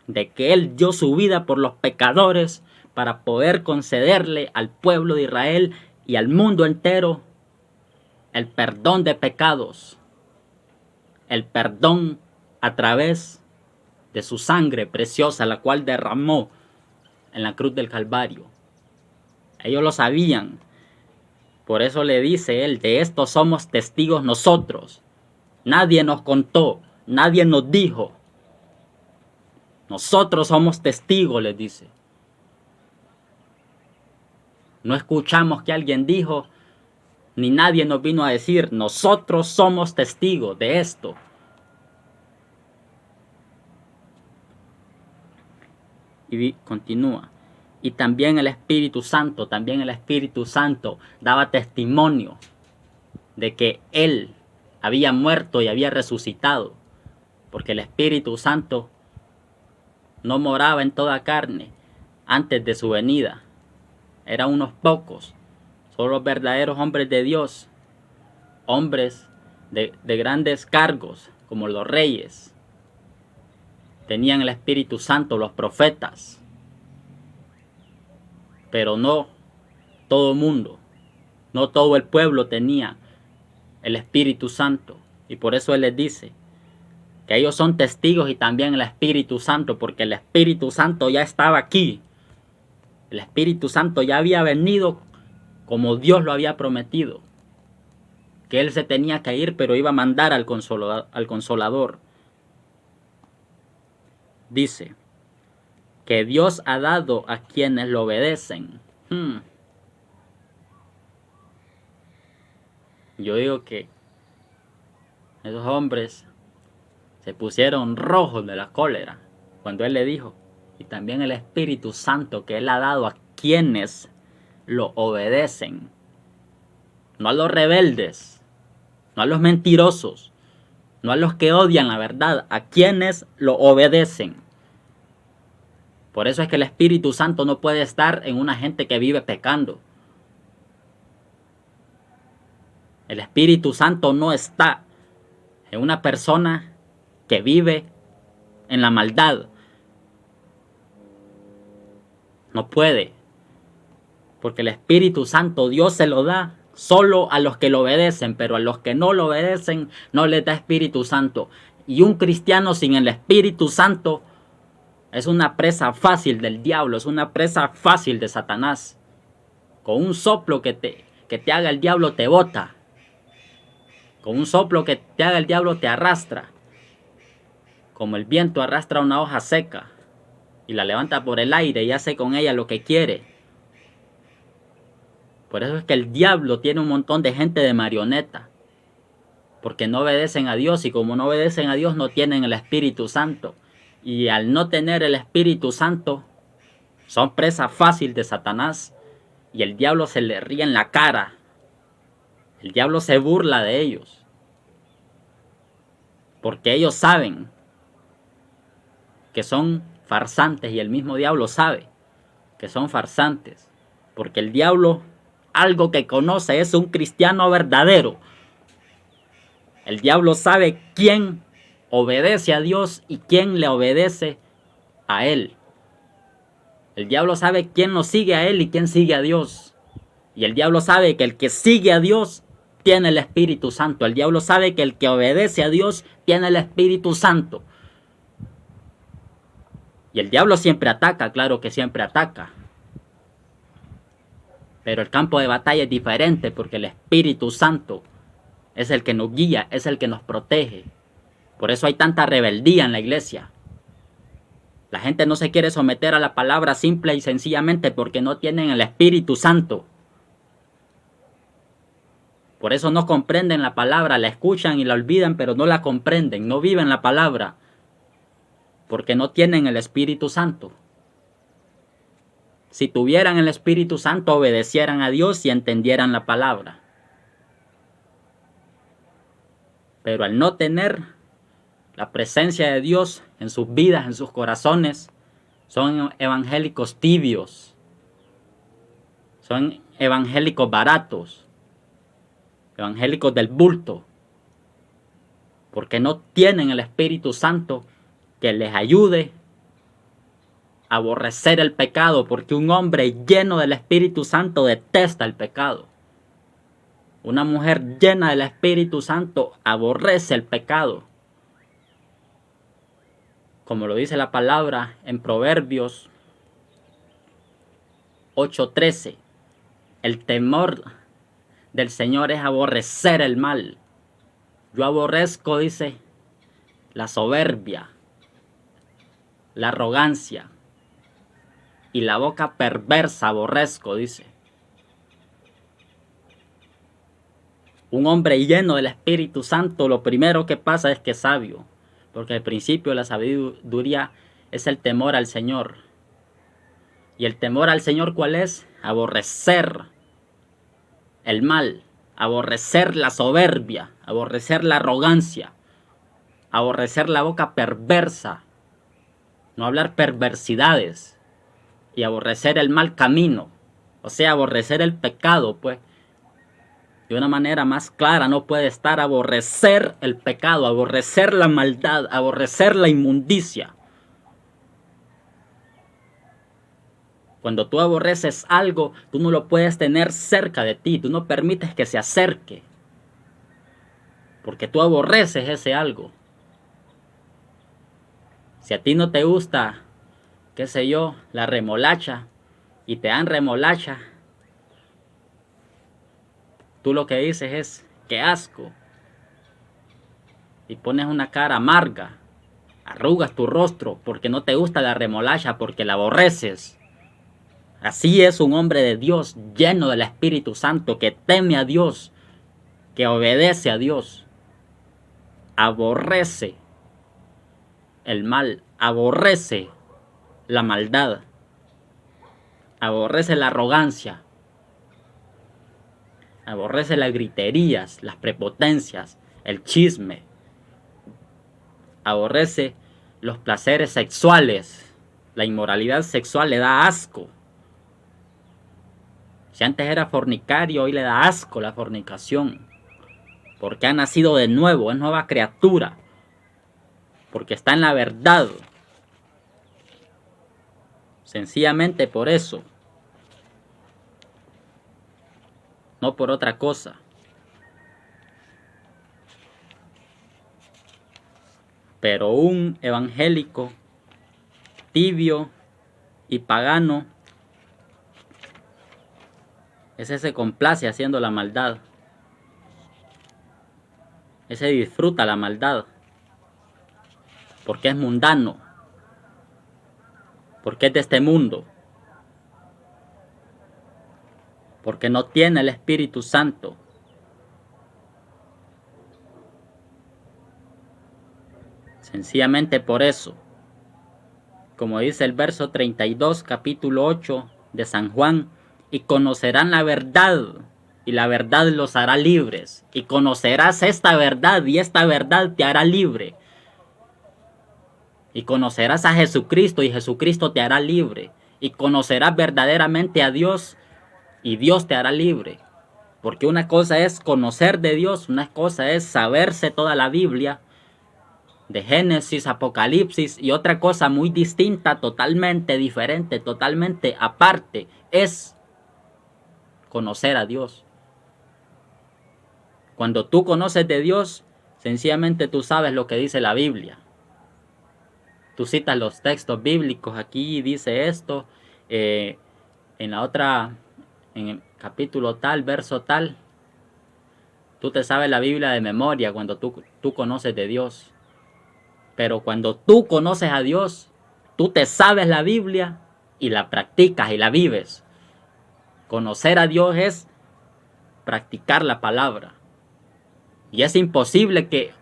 De que él dio su vida por los pecadores para poder concederle al pueblo de Israel y al mundo entero el perdón de pecados, el perdón a través de su sangre preciosa, la cual derramó en la cruz del Calvario. Ellos lo sabían. Por eso le dice él, de esto somos testigos nosotros. Nadie nos contó, nadie nos dijo. Nosotros somos testigos, les dice. No escuchamos que alguien dijo, ni nadie nos vino a decir, nosotros somos testigos de esto. Y continúa. Y también el Espíritu Santo daba testimonio de que Él había muerto y había resucitado. Porque el Espíritu Santo no moraba en toda carne antes de su venida. Eran unos pocos, solo los verdaderos hombres de Dios, hombres de grandes cargos, como los reyes. Tenían el Espíritu Santo, los profetas. Pero no todo el mundo, no todo el pueblo tenía el Espíritu Santo. Y por eso Él les dice que ellos son testigos y también el Espíritu Santo, porque el Espíritu Santo ya estaba aquí. El Espíritu Santo ya había venido como Dios lo había prometido. Que Él se tenía que ir, pero iba a mandar al Consolador. Dice que Dios ha dado a quienes lo obedecen. Yo digo que esos hombres se pusieron rojos de la cólera cuando Él le dijo, y también el Espíritu Santo que Él ha dado a quienes lo obedecen. No a los rebeldes, no a los mentirosos, no a los que odian la verdad, a quienes lo obedecen. Por eso es que el Espíritu Santo no puede estar en una gente que vive pecando. El Espíritu Santo no está en una persona que vive en la maldad. No puede. Porque el Espíritu Santo Dios se lo da solo a los que lo obedecen, pero a los que no lo obedecen no les da Espíritu Santo. Y un cristiano sin el Espíritu Santo es una presa fácil del diablo, es una presa fácil de Satanás. Con un soplo que te haga el diablo te bota. Con un soplo que te haga el diablo te arrastra. Como el viento arrastra una hoja seca y la levanta por el aire y hace con ella lo que quiere. Por eso es que el diablo tiene un montón de gente de marioneta. Porque no obedecen a Dios, y como no obedecen a Dios no tienen el Espíritu Santo. Y al no tener el Espíritu Santo, son presa fácil de Satanás. Y el diablo se le ríe en la cara. El diablo se burla de ellos. Porque ellos saben que son farsantes, y el mismo diablo sabe que son farsantes. Porque el diablo, algo que conoce, es un cristiano verdadero. El diablo sabe quién obedece a Dios y quién le obedece a Él. El diablo sabe quién lo sigue a Él y quién sigue a Dios. Y el diablo sabe que el que sigue a Dios tiene el Espíritu Santo. El diablo sabe que el que obedece a Dios tiene el Espíritu Santo. Y el diablo siempre ataca, claro que siempre ataca. Pero el campo de batalla es diferente porque el Espíritu Santo es el que nos guía, es el que nos protege. Por eso hay tanta rebeldía en la iglesia. La gente no se quiere someter a la palabra simple y sencillamente porque no tienen el Espíritu Santo. Por eso no comprenden la palabra, la escuchan y la olvidan, pero no la comprenden, no viven la palabra, porque no tienen el Espíritu Santo. Si tuvieran el Espíritu Santo, obedecieran a Dios y entendieran la palabra. Pero al no tener la presencia de Dios en sus vidas, en sus corazones, son evangélicos tibios, son evangélicos baratos, evangélicos del bulto, porque no tienen el Espíritu Santo que les ayude a aborrecer el pecado, porque un hombre lleno del Espíritu Santo detesta el pecado. Una mujer llena del Espíritu Santo aborrece el pecado. Como lo dice la palabra en Proverbios 8:13, el temor del Señor es aborrecer el mal. Yo aborrezco, dice, la soberbia, la arrogancia y la boca perversa aborrezco, dice. Un hombre lleno del Espíritu Santo, lo primero que pasa es que es sabio, porque el principio de la sabiduría es el temor al Señor. ¿Y el temor al Señor cuál es? Aborrecer el mal, aborrecer la soberbia, aborrecer la arrogancia, aborrecer la boca perversa, no hablar perversidades, y aborrecer el mal camino, o sea, aborrecer el pecado, pues. De una manera más clara no puede estar aborrecer el pecado, aborrecer la maldad, aborrecer la inmundicia. Cuando tú aborreces algo, tú no lo puedes tener cerca de ti, tú no permites que se acerque, porque tú aborreces ese algo. Si a ti no te gusta, qué sé yo, la remolacha, y te dan remolacha, tú lo que dices es, qué asco, y pones una cara amarga, arrugas tu rostro porque no te gusta la remolacha, porque la aborreces. Así es un hombre de Dios, lleno del Espíritu Santo, que teme a Dios, que obedece a Dios. Aborrece el mal, aborrece la maldad, aborrece la arrogancia, aborrece las griterías, las prepotencias, el chisme, aborrece los placeres sexuales, la inmoralidad sexual, le da asco. Si antes era fornicario, hoy le da asco la fornicación, porque ha nacido de nuevo, es nueva criatura, porque está en la verdad. Sencillamente por eso, no por otra cosa. Pero un evangélico tibio y pagano, ese se complace haciendo la maldad. Ese disfruta la maldad. Porque es mundano. Porque es de este mundo. Porque no tiene el Espíritu Santo. Sencillamente por eso. Como dice el verso 32, capítulo 8 de San Juan, y conocerán la verdad, y la verdad los hará libres. Y conocerás esta verdad, y esta verdad te hará libre. Y conocerás a Jesucristo, y Jesucristo te hará libre. Y conocerás verdaderamente a Dios, y Dios te hará libre. Porque una cosa es conocer de Dios, una cosa es saberse toda la Biblia, de Génesis, Apocalipsis, y otra cosa muy distinta, totalmente diferente, totalmente aparte, es conocer a Dios. Cuando tú conoces de Dios, sencillamente tú sabes lo que dice la Biblia. Tú citas los textos bíblicos, aquí dice esto, en la otra, en el capítulo tal, verso tal. Tú te sabes la Biblia de memoria cuando tú conoces de Dios. Pero cuando tú conoces a Dios, tú te sabes la Biblia y la practicas y la vives. Conocer a Dios es practicar la palabra. Y es imposible que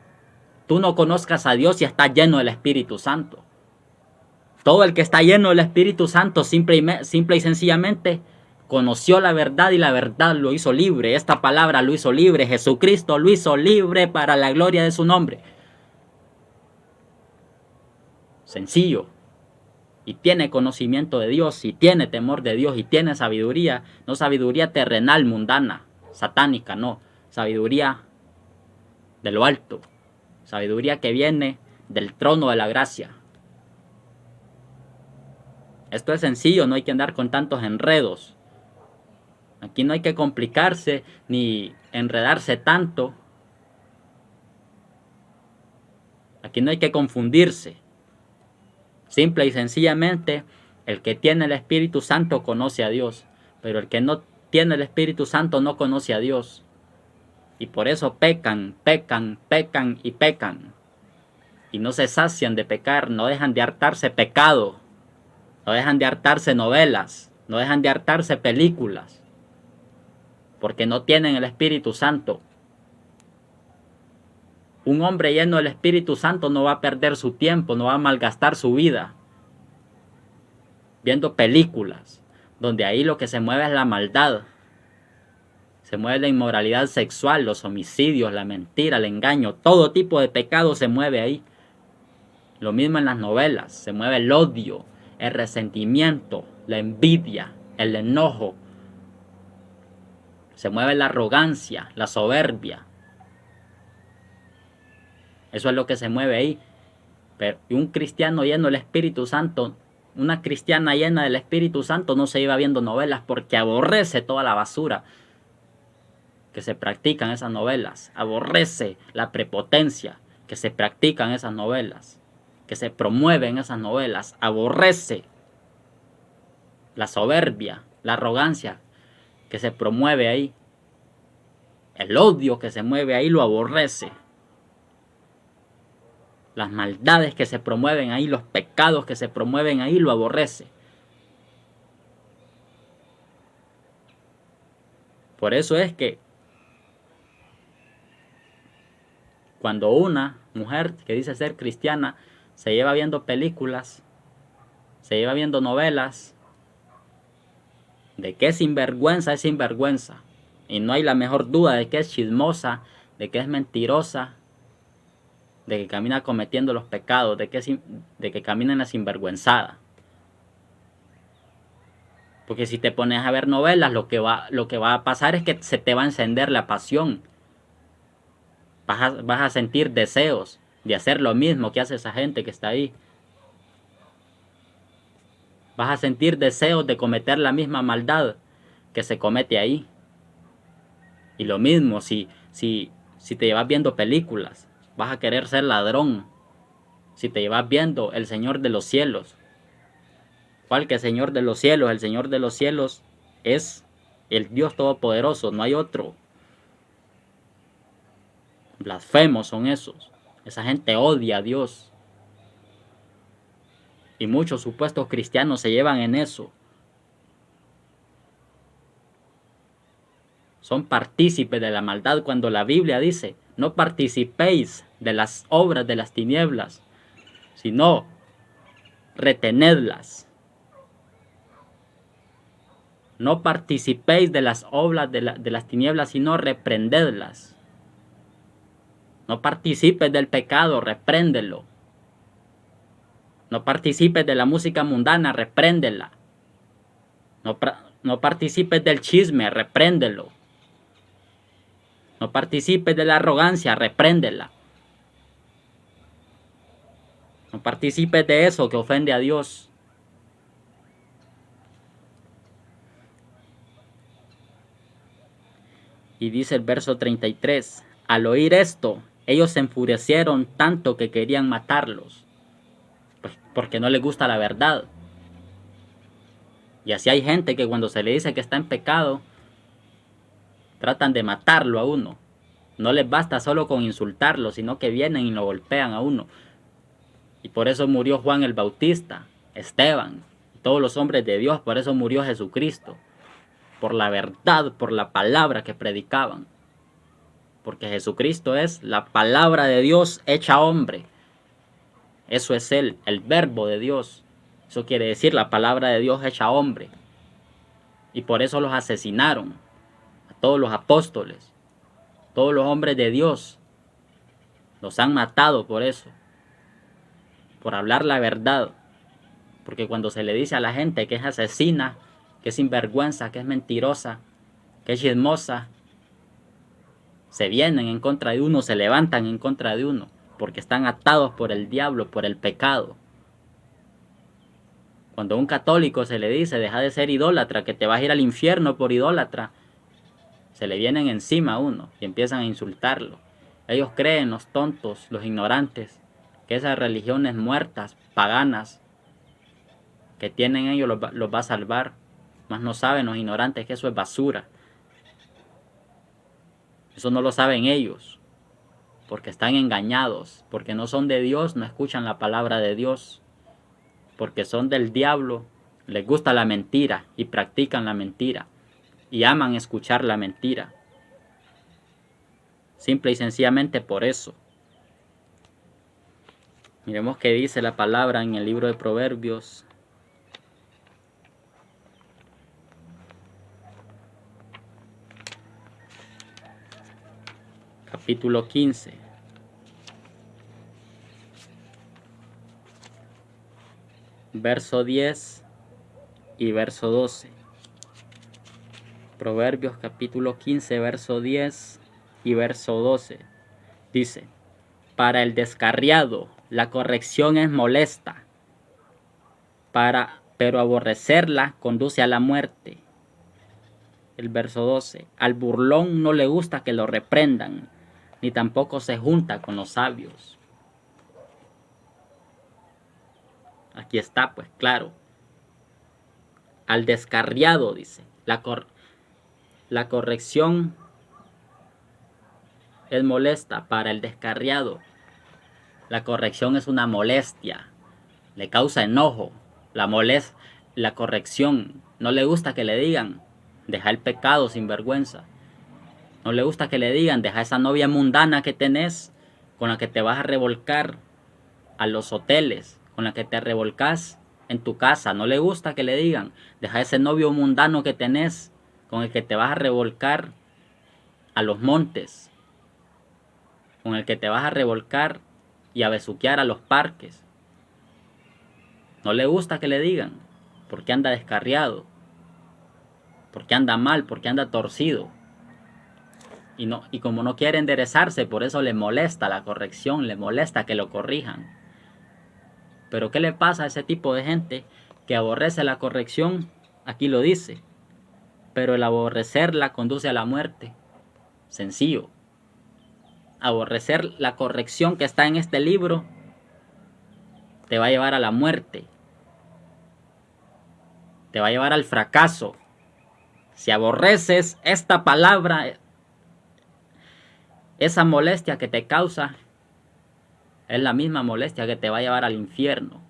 tú no conozcas a Dios si estás lleno del Espíritu Santo. Todo el que está lleno del Espíritu Santo simple y sencillamente conoció la verdad y la verdad lo hizo libre. Esta palabra lo hizo libre. Jesucristo lo hizo libre para la gloria de su nombre. Sencillo. Y tiene conocimiento de Dios, y tiene temor de Dios, y tiene sabiduría. No sabiduría terrenal, mundana, satánica, no. Sabiduría de lo alto. Sabiduría que viene del trono de la gracia. Esto es sencillo, no hay que andar con tantos enredos. Aquí no hay que complicarse ni enredarse tanto. Aquí no hay que confundirse. Simple y sencillamente, el que tiene el Espíritu Santo conoce a Dios, pero el que no tiene el Espíritu Santo no conoce a Dios. Y por eso pecan y pecan. Y no se sacian de pecar, no dejan de hartarse pecado. No dejan de hartarse novelas, no dejan de hartarse películas, porque no tienen el Espíritu Santo. Un hombre lleno del Espíritu Santo no va a perder su tiempo, no va a malgastar su vida viendo películas, donde ahí lo que se mueve es la maldad. Se mueve la inmoralidad sexual, los homicidios, la mentira, el engaño, todo tipo de pecado se mueve ahí. Lo mismo en las novelas, se mueve el odio, el resentimiento, la envidia, el enojo. Se mueve la arrogancia, la soberbia. Eso es lo que se mueve ahí. Pero un cristiano lleno del Espíritu Santo, una cristiana llena del Espíritu Santo no se iba viendo novelas porque aborrece toda la basura que se practica en esas novelas. Aborrece la prepotencia que se practica en esas novelas, que se promueve en esas novelas. Aborrece la soberbia, la arrogancia que se promueve ahí. El odio que se mueve ahí lo aborrece. Las maldades que se promueven ahí, los pecados que se promueven ahí, lo aborrece. Por eso es que cuando una mujer que dice ser cristiana se lleva viendo películas, se lleva viendo novelas, de que es sinvergüenza, es sinvergüenza. Y no hay la menor duda de que es chismosa, de que es mentirosa, de que camina cometiendo los pecados, de que camina en la sinvergüenzada. Porque si te pones a ver novelas, lo que va a pasar es que se te va a encender la pasión. Vas a sentir deseos de hacer lo mismo que hace esa gente que está ahí. Vas a sentir deseos de cometer la misma maldad que se comete ahí. Y lo mismo, si te llevas viendo películas, vas a querer ser ladrón. Si te llevas viendo El Señor de los Cielos. ¿Cuál que el Señor de los Cielos? El Señor de los Cielos es el Dios Todopoderoso, no hay otro. Blasfemos son esos. Esa gente odia a Dios. Y muchos supuestos cristianos se llevan en eso. Son partícipes de la maldad cuando la Biblia dice: no participéis de las obras de las tinieblas, sino retenedlas. No participéis de las obras de las tinieblas, sino reprendedlas. No participes del pecado, repréndelo. No participes de la música mundana, repréndela. No participes del chisme, repréndelo. No participes de la arrogancia, repréndela. No participes de eso que ofende a Dios. Y dice el verso 33, al oír esto, ellos se enfurecieron tanto que querían matarlos, pues porque no les gusta la verdad. Y así hay gente que cuando se le dice que está en pecado, tratan de matarlo a uno. No les basta solo con insultarlo, sino que vienen y lo golpean a uno. Y por eso murió Juan el Bautista, Esteban, todos los hombres de Dios, por eso murió Jesucristo. por la verdad, por la palabra que predicaban. Porque Jesucristo es la palabra de Dios hecha hombre. Eso es Él, el verbo de Dios. Eso quiere decir la palabra de Dios hecha hombre. Y por eso los asesinaron a todos los apóstoles, todos los hombres de Dios. Los han matado por eso, por hablar la verdad. Porque cuando se le dice a la gente que es asesina, que es sinvergüenza, que es mentirosa, que es chismosa, se vienen en contra de uno, se levantan en contra de uno, porque están atados por el diablo, por el pecado. Cuando a un católico se le dice, deja de ser idólatra, que te vas a ir al infierno por idólatra, se le vienen encima a uno y empiezan a insultarlo. Ellos creen, los tontos, los ignorantes, que esas religiones muertas, paganas, que tienen ellos los va a salvar. Mas no saben los ignorantes que eso es basura. Eso no lo saben ellos, porque están engañados, porque no son de Dios, no escuchan la palabra de Dios, porque son del diablo, les gusta la mentira y practican la mentira y aman escuchar la mentira. Simple y sencillamente por eso. Miremos qué dice la palabra en el libro de Proverbios. Capítulo 15. Verso 10 y verso 12. Proverbios capítulo 15, verso 10 y verso 12. Dice: para el descarriado la corrección es molesta, pero aborrecerla conduce a la muerte. El verso 12. Al burlón no le gusta que lo reprendan, ni tampoco se junta con los sabios. Aquí está, pues claro. Al descarriado, dice, la corrección es molesta para el descarriado. La corrección es una molestia, le causa enojo. La corrección, no le gusta que le digan, deja el pecado sin vergüenza. No le gusta que le digan, deja esa novia mundana que tenés, con la que te vas a revolcar a los hoteles, con la que te revolcas en tu casa. No le gusta que le digan, deja ese novio mundano que tenés, con el que te vas a revolcar a los montes, con el que te vas a revolcar y a besuquear a los parques. No le gusta que le digan, porque anda descarriado, porque anda mal, porque anda torcido. Y como no quiere enderezarse, por eso le molesta la corrección, le molesta que lo corrijan. Pero ¿qué le pasa a ese tipo de gente que aborrece la corrección? Aquí lo dice, pero el aborrecerla conduce a la muerte. Sencillo. Aborrecer la corrección que está en este libro te va a llevar a la muerte. Te va a llevar al fracaso. Si aborreces esta palabra, esa molestia que te causa es la misma molestia que te va a llevar al infierno.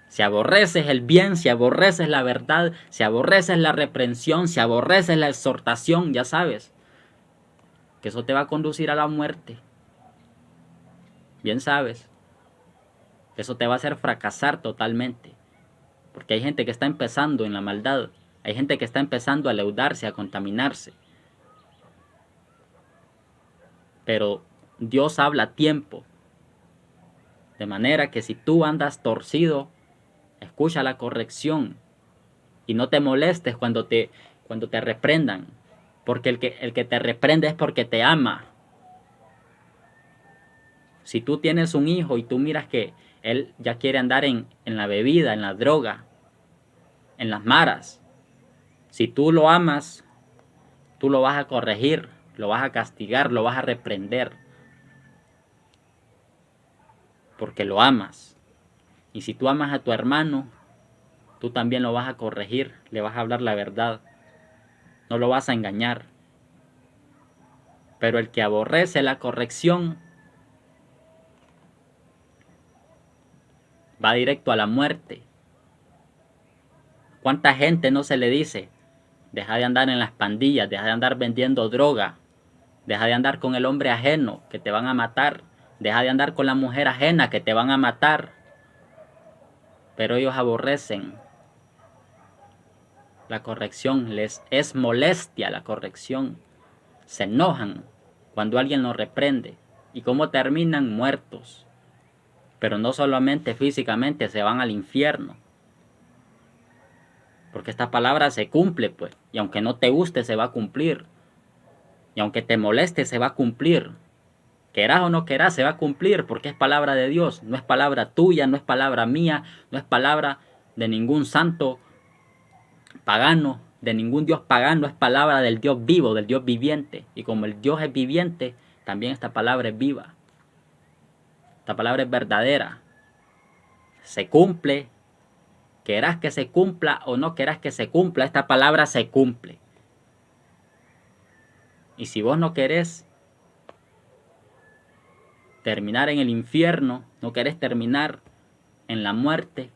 Si aborreces el bien, si aborreces la verdad, si aborreces la reprensión, si aborreces la exhortación, ya sabes que eso te va a conducir a la muerte. Bien sabes. Eso te va a hacer fracasar totalmente. Porque hay gente que está empezando en la maldad. Hay gente que está empezando a leudarse, a contaminarse. Pero Dios habla a tiempo. De manera que si tú andas torcido, escucha la corrección. Y no te molestes cuando te reprendan. Porque el que te reprende es porque te ama. Si tú tienes un hijo y tú miras que él ya quiere andar en la bebida, en la droga, en las maras, si tú lo amas, tú lo vas a corregir, lo vas a castigar, lo vas a reprender. Porque lo amas. Y si tú amas a tu hermano, tú también lo vas a corregir, le vas a hablar la verdad. No lo vas a engañar. Pero el que aborrece la corrección va directo a la muerte. ¿Cuánta gente no se le dice? Deja de andar en las pandillas, deja de andar vendiendo droga, deja de andar con el hombre ajeno, que te van a matar, deja de andar con la mujer ajena, que te van a matar. Pero ellos aborrecen la corrección, les es molestia la corrección. Se enojan cuando alguien los reprende. ¿Y cómo terminan? Muertos. Pero no solamente físicamente, se van al infierno. Porque esta palabra se cumple, pues. Y aunque no te guste, se va a cumplir. Y aunque te moleste, se va a cumplir. Querás o no querás, se va a cumplir, porque es palabra de Dios. No es palabra tuya, no es palabra mía, no es palabra de ningún santo pagano, de ningún Dios pagano. Es palabra del Dios vivo, del Dios viviente. Y como el Dios es viviente, también esta palabra es viva. Esta palabra es verdadera. Se cumple. Querás que se cumpla o no querás que se cumpla, esta palabra se cumple. Y si vos no querés terminar en el infierno, no querés terminar en la muerte,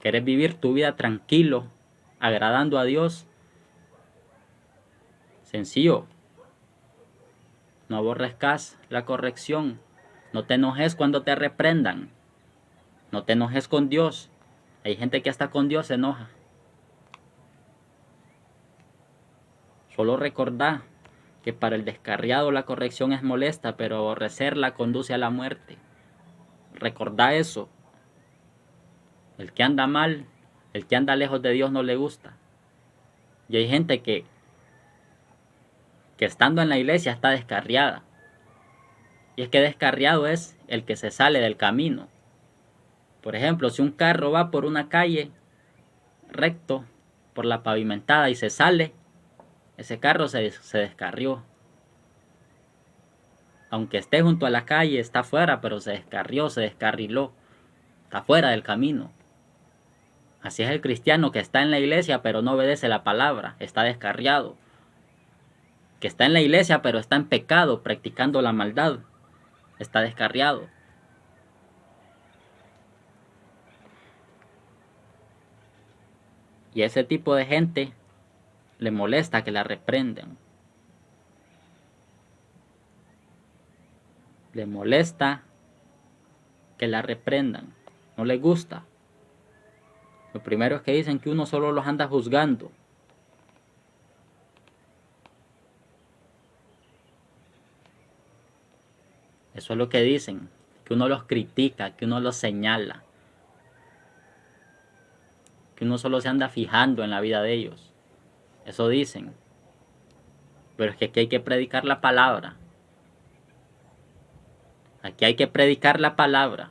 querés vivir tu vida tranquilo, agradando a Dios, sencillo, no aborrezcas la corrección, no te enojes cuando te reprendan, no te enojes con Dios. Hay gente que hasta con Dios se enoja. Solo recordá que para el descarriado la corrección es molesta, pero aborrecerla conduce a la muerte. Recordá eso. El que anda mal, el que anda lejos de Dios no le gusta. Y hay gente que estando en la iglesia está descarriada. Y es que descarriado es el que se sale del camino. Por ejemplo, si un carro va por una calle recto, por la pavimentada y se sale, ese carro se descarrió. Aunque esté junto a la calle, está afuera, pero se descarrió, se descarriló. Está fuera del camino. Así es el cristiano que está en la iglesia pero no obedece la palabra, está descarriado. Que está en la iglesia pero está en pecado, practicando la maldad, está descarriado. Y a ese tipo de gente le molesta que la reprendan. Le molesta que la reprendan. No le gusta. Lo primero es que dicen que uno solo los anda juzgando. Eso es lo que dicen. Que uno los critica, que uno los señala. Que uno solo se anda fijando en la vida de ellos. Eso dicen. Pero es que aquí hay que predicar la palabra. Aquí hay que predicar la palabra.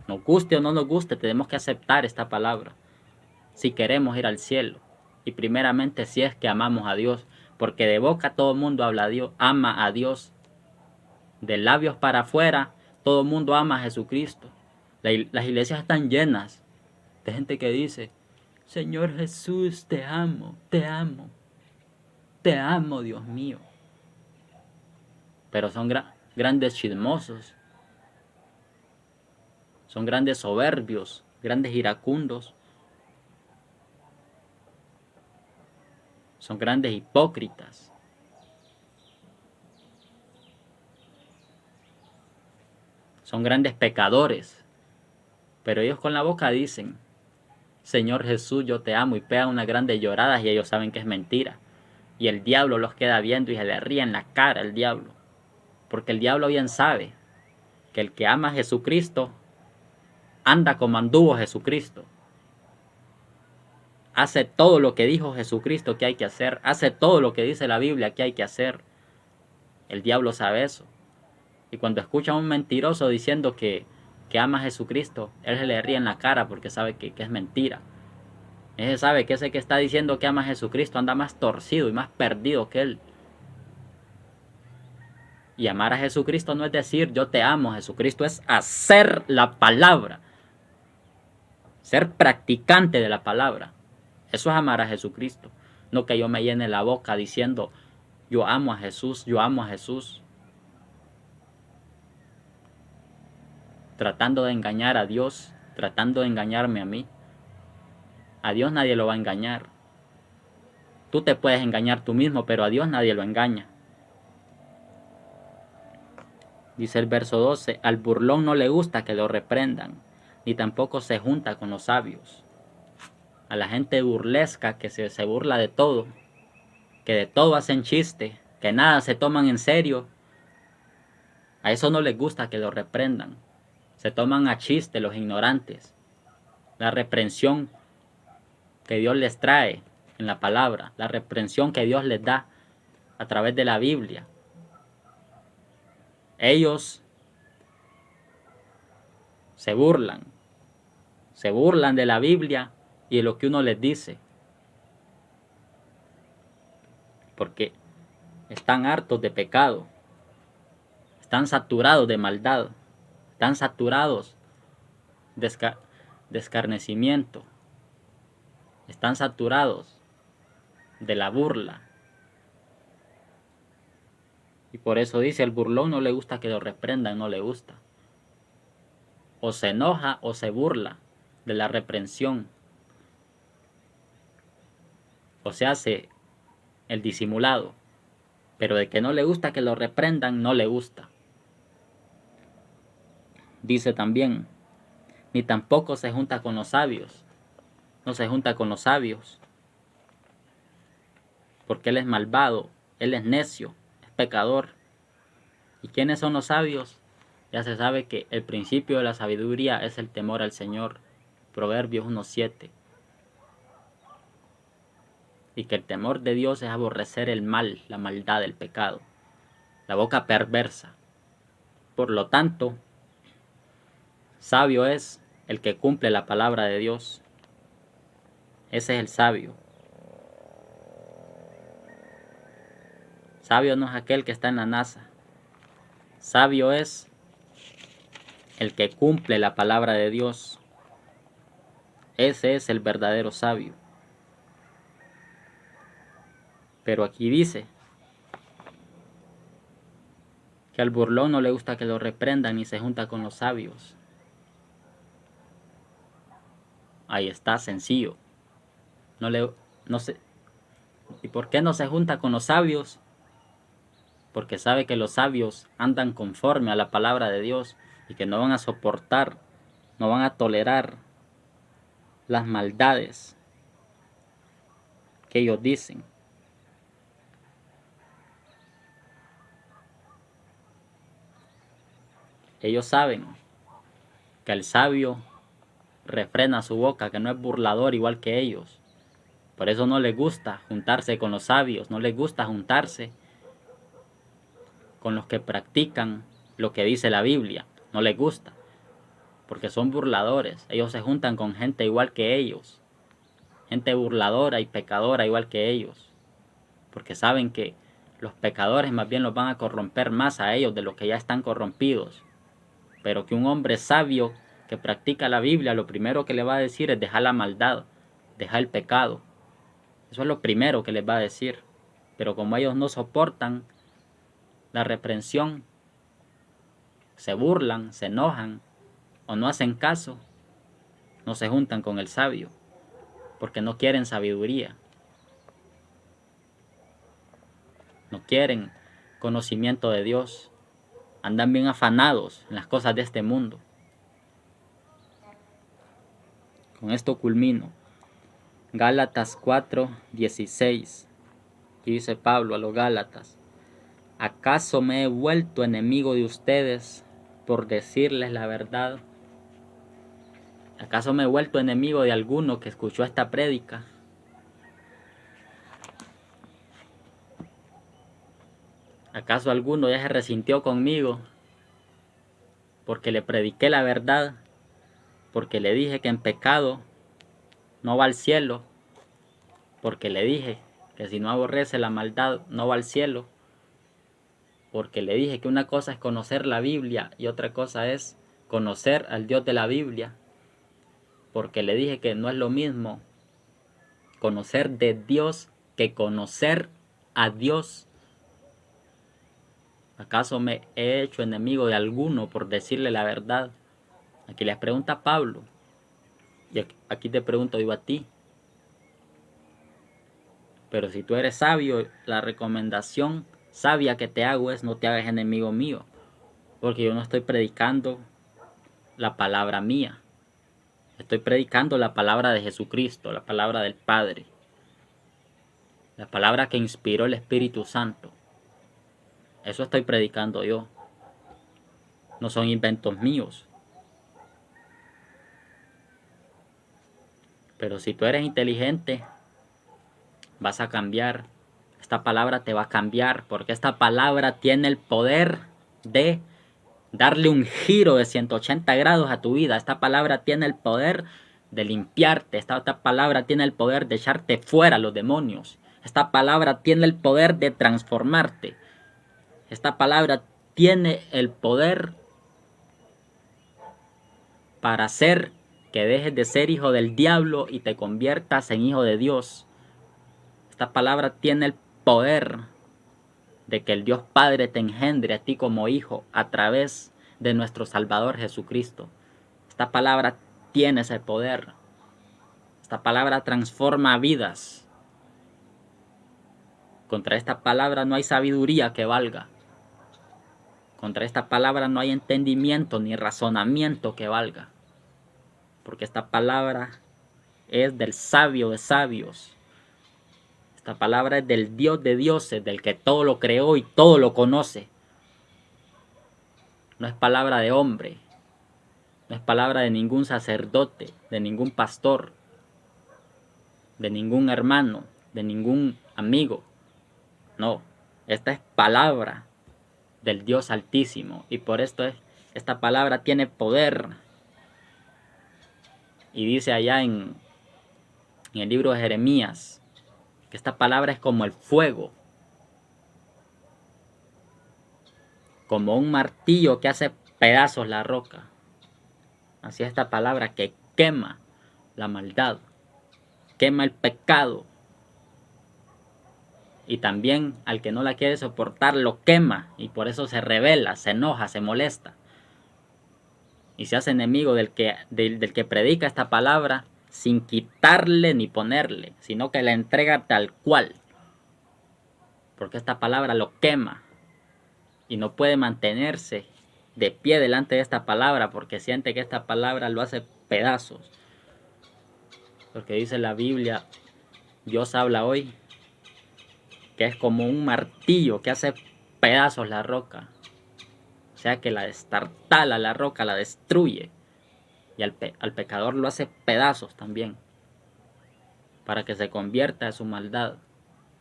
Nos guste o no nos guste, tenemos que aceptar esta palabra. Si queremos ir al cielo. Y primeramente si es que amamos a Dios. Porque de boca todo el mundo habla a Dios, ama a Dios. De labios para afuera, todo el mundo ama a Jesucristo. Las iglesias están llenas de gente que dice, Señor Jesús, te amo, te amo. Te amo, Dios mío. Pero son grandes chismosos. Son grandes soberbios, grandes iracundos. Son grandes hipócritas. Son grandes pecadores. Pero ellos con la boca dicen, Señor Jesús, yo te amo, y pegan unas grandes lloradas y ellos saben que es mentira. Y el diablo los queda viendo y se le ríe en la cara el diablo. Porque el diablo bien sabe que el que ama a Jesucristo anda como anduvo Jesucristo. Hace todo lo que dijo Jesucristo que hay que hacer. Hace todo lo que dice la Biblia que hay que hacer. El diablo sabe eso. Y cuando escucha a un mentiroso diciendo que ama a Jesucristo, él se le ríe en la cara porque sabe que es mentira. Él sabe que ese que está diciendo que ama a Jesucristo anda más torcido y más perdido que él. Y amar a Jesucristo no es decir yo te amo. Jesucristo es hacer la palabra. Ser practicante de la palabra. Eso es amar a Jesucristo. No que yo me llene la boca diciendo yo amo a Jesús, yo amo a Jesús. Tratando de engañar a Dios, tratando de engañarme a mí. A Dios nadie lo va a engañar. Tú te puedes engañar tú mismo, pero a Dios nadie lo engaña. Dice el verso 12, al burlón no le gusta que lo reprendan, ni tampoco se junta con los sabios. A la gente burlesca que se burla de todo, que de todo hacen chiste, que nada se toman en serio, a eso no les gusta que lo reprendan. Se toman a chiste los ignorantes. La reprensión que Dios les trae en la palabra, la reprensión que Dios les da a través de la Biblia. Ellos se burlan de la Biblia y de lo que uno les dice, porque están hartos de pecado, están saturados de maldad, están saturados de escarnecimiento, están saturados de la burla. Y por eso dice, el burlón no le gusta que lo reprendan, no le gusta. O se enoja o se burla de la reprensión. O se hace el disimulado. Pero de que no le gusta que lo reprendan, no le gusta. Dice también, ni tampoco se junta con los sabios. No se junta con los sabios. Porque él es malvado, él es necio, es pecador. ¿Y quiénes son los sabios? Ya se sabe que el principio de la sabiduría es el temor al Señor. Proverbios 1:7. Y que el temor de Dios es aborrecer el mal, la maldad, el pecado, la boca perversa. Por lo tanto, sabio es el que cumple la palabra de Dios. Ese es el sabio. Sabio no es aquel que está en la NASA. Sabio es el que cumple la palabra de Dios. Ese es el verdadero sabio. Pero aquí dice que al burlón no le gusta que lo reprendan ni se junta con los sabios. Ahí está, sencillo. No sé. ¿Y por qué no se junta con los sabios? Porque sabe que los sabios andan conforme a la palabra de Dios y que no van a soportar, no van a tolerar las maldades que ellos dicen. Ellos saben que el sabio refrena su boca, que no es burlador igual que ellos. Por eso no les gusta juntarse con los sabios, no les gusta juntarse con los que practican lo que dice la Biblia. No les gusta, porque son burladores. Ellos se juntan con gente igual que ellos, gente burladora y pecadora igual que ellos, porque saben que los pecadores más bien los van a corromper más a ellos de los que ya están corrompidos. Pero que un hombre sabio que practica la Biblia, lo primero que le va a decir es dejar la maldad, dejar el pecado. Eso es lo primero que les va a decir. Pero como ellos no soportan la reprensión, se burlan, se enojan o no hacen caso, no se juntan con el sabio, porque no quieren sabiduría, no quieren conocimiento de Dios, andan bien afanados en las cosas de este mundo. Con esto culmino. Gálatas 4:16. Y dice Pablo a los Gálatas, ¿acaso me he vuelto enemigo de ustedes por decirles la verdad? ¿Acaso me he vuelto enemigo de alguno que escuchó esta prédica? ¿Acaso alguno ya se resintió conmigo porque le prediqué la verdad? Porque le dije que en pecado no va al cielo, porque le dije que si no aborrece la maldad no va al cielo, porque le dije que una cosa es conocer la Biblia y otra cosa es conocer al Dios de la Biblia, porque le dije que no es lo mismo conocer de Dios que conocer a Dios. ¿Acaso me he hecho enemigo de alguno por decirle la verdad? Aquí les pregunta Pablo, y aquí te pregunto yo a ti, Pero si tú eres sabio, la recomendación sabia que te hago es: no te hagas enemigo mío, porque yo no estoy predicando la palabra mía, estoy predicando la palabra de Jesucristo, la palabra del Padre, la palabra que inspiró el Espíritu Santo. Eso estoy predicando yo, no son inventos míos. Pero si tú eres inteligente, vas a cambiar. Esta palabra te va a cambiar, porque esta palabra tiene el poder de darle un giro de 180 grados a tu vida. Esta palabra tiene el poder de limpiarte. Esta palabra tiene el poder de echarte fuera a los demonios. Esta palabra tiene el poder de transformarte. Esta palabra tiene el poder para hacer que dejes de ser hijo del diablo y te conviertas en hijo de Dios. Esta palabra tiene el poder de que el Dios Padre te engendre a ti como hijo a través de nuestro Salvador Jesucristo. Esta palabra tiene ese poder. Esta palabra transforma vidas. Contra esta palabra no hay sabiduría que valga. Contra esta palabra no hay entendimiento ni razonamiento que valga. Porque esta palabra es del sabio de sabios. Esta palabra es del Dios de dioses, del que todo lo creó y todo lo conoce. No es palabra de hombre. No es palabra de ningún sacerdote, de ningún pastor, de ningún hermano, de ningún amigo. No, esta es palabra del Dios Altísimo. Y por esto esta palabra tiene poder. Y dice allá en el libro de Jeremías que esta palabra es como el fuego, como un martillo que hace pedazos la roca. Así es esta palabra que quema la maldad, quema el pecado. Y también al que no la quiere soportar lo quema, y por eso se rebela, se enoja, se molesta. Y se hace enemigo del que predica esta palabra sin quitarle ni ponerle, sino que la entrega tal cual. Porque esta palabra lo quema y no puede mantenerse de pie delante de esta palabra porque siente que esta palabra lo hace pedazos. Porque dice la Biblia, Dios habla hoy, que es como un martillo que hace pedazos la roca. O sea que la destartala la roca, la destruye. Y al pecador lo hace pedazos también, para que se convierta de su maldad.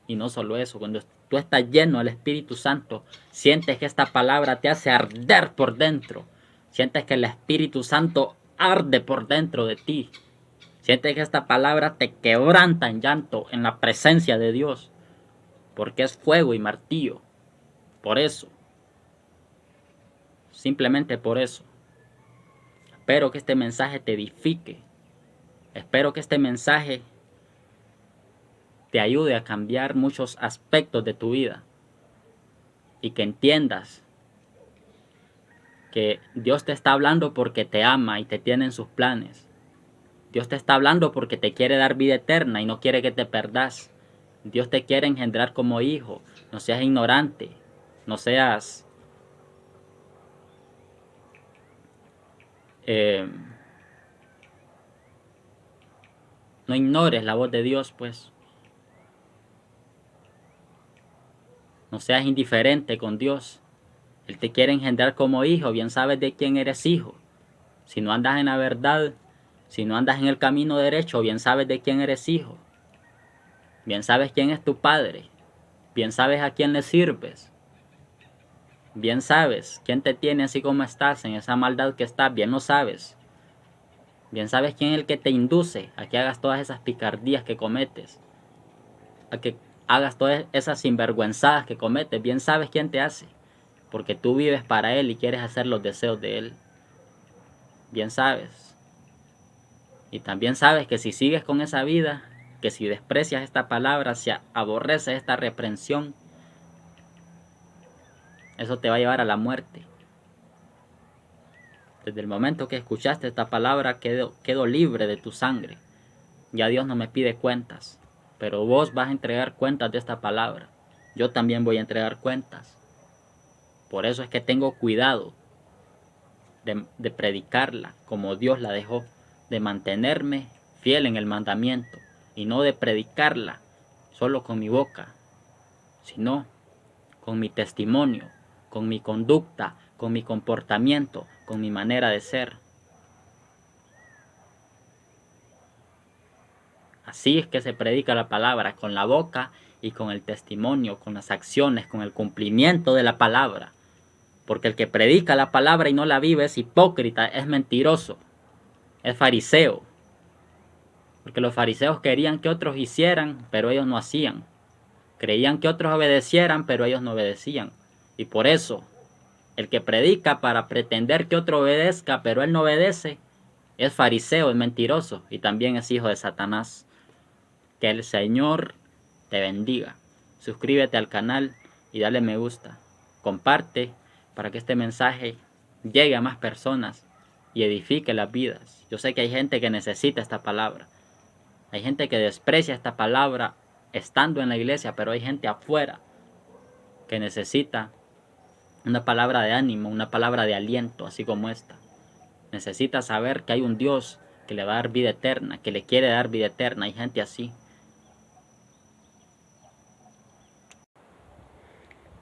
Y no solo eso, cuando tú estás lleno del Espíritu Santo, sientes que esta palabra te hace arder por dentro. Sientes que el Espíritu Santo arde por dentro de ti. Sientes que esta palabra te quebranta en llanto en la presencia de Dios, porque es fuego y martillo. Por eso, simplemente por eso. Espero que este mensaje te edifique. Espero que este mensaje te ayude a cambiar muchos aspectos de tu vida y que entiendas que Dios te está hablando porque te ama y te tiene en sus planes. Dios te está hablando porque te quiere dar vida eterna y no quiere que te perdas. Dios te quiere engendrar como hijo. No seas ignorante, no seas no ignores la voz de Dios, pues. No seas indiferente con Dios. Él te quiere engendrar como hijo, bien sabes de quién eres hijo. Si no andas en la verdad, si no andas en el camino derecho, bien sabes de quién eres hijo. Bien sabes quién es tu padre. Bien sabes a quién le sirves. Bien sabes quién te tiene así como estás, en esa maldad que estás, bien lo sabes. Bien sabes quién es el que te induce a que hagas todas esas picardías que cometes, a que hagas todas esas sinvergüenzadas que cometes. Bien sabes quién te hace, porque tú vives para Él y quieres hacer los deseos de Él. Bien sabes. Y también sabes que si sigues con esa vida, que si desprecias esta palabra, si aborreces esta reprensión, eso te va a llevar a la muerte. Desde el momento que escuchaste esta palabra, quedo libre de tu sangre. Ya Dios no me pide cuentas, pero vos vas a entregar cuentas de esta palabra. Yo también voy a entregar cuentas. Por eso es que tengo cuidado de predicarla como Dios la dejó, de mantenerme fiel en el mandamiento y no de predicarla solo con mi boca, sino con mi testimonio, con mi conducta, con mi comportamiento, con mi manera de ser. Así es que se predica la palabra, con la boca y con el testimonio, con las acciones, con el cumplimiento de la palabra. Porque el que predica la palabra y no la vive es hipócrita, es mentiroso, es fariseo. Porque los fariseos querían que otros hicieran, pero ellos no hacían. Creían que otros obedecieran, pero ellos no obedecían. Y por eso, el que predica para pretender que otro obedezca, pero él no obedece, es fariseo, es mentiroso y también es hijo de Satanás. Que el Señor te bendiga. Suscríbete al canal y dale me gusta. Comparte para que este mensaje llegue a más personas y edifique las vidas. Yo sé que hay gente que necesita esta palabra. Hay gente que desprecia esta palabra estando en la iglesia, pero hay gente afuera que necesita una palabra de ánimo, una palabra de aliento, así como esta. Necesita saber que hay un Dios que le va a dar vida eterna, que le quiere dar vida eterna. Hay gente así.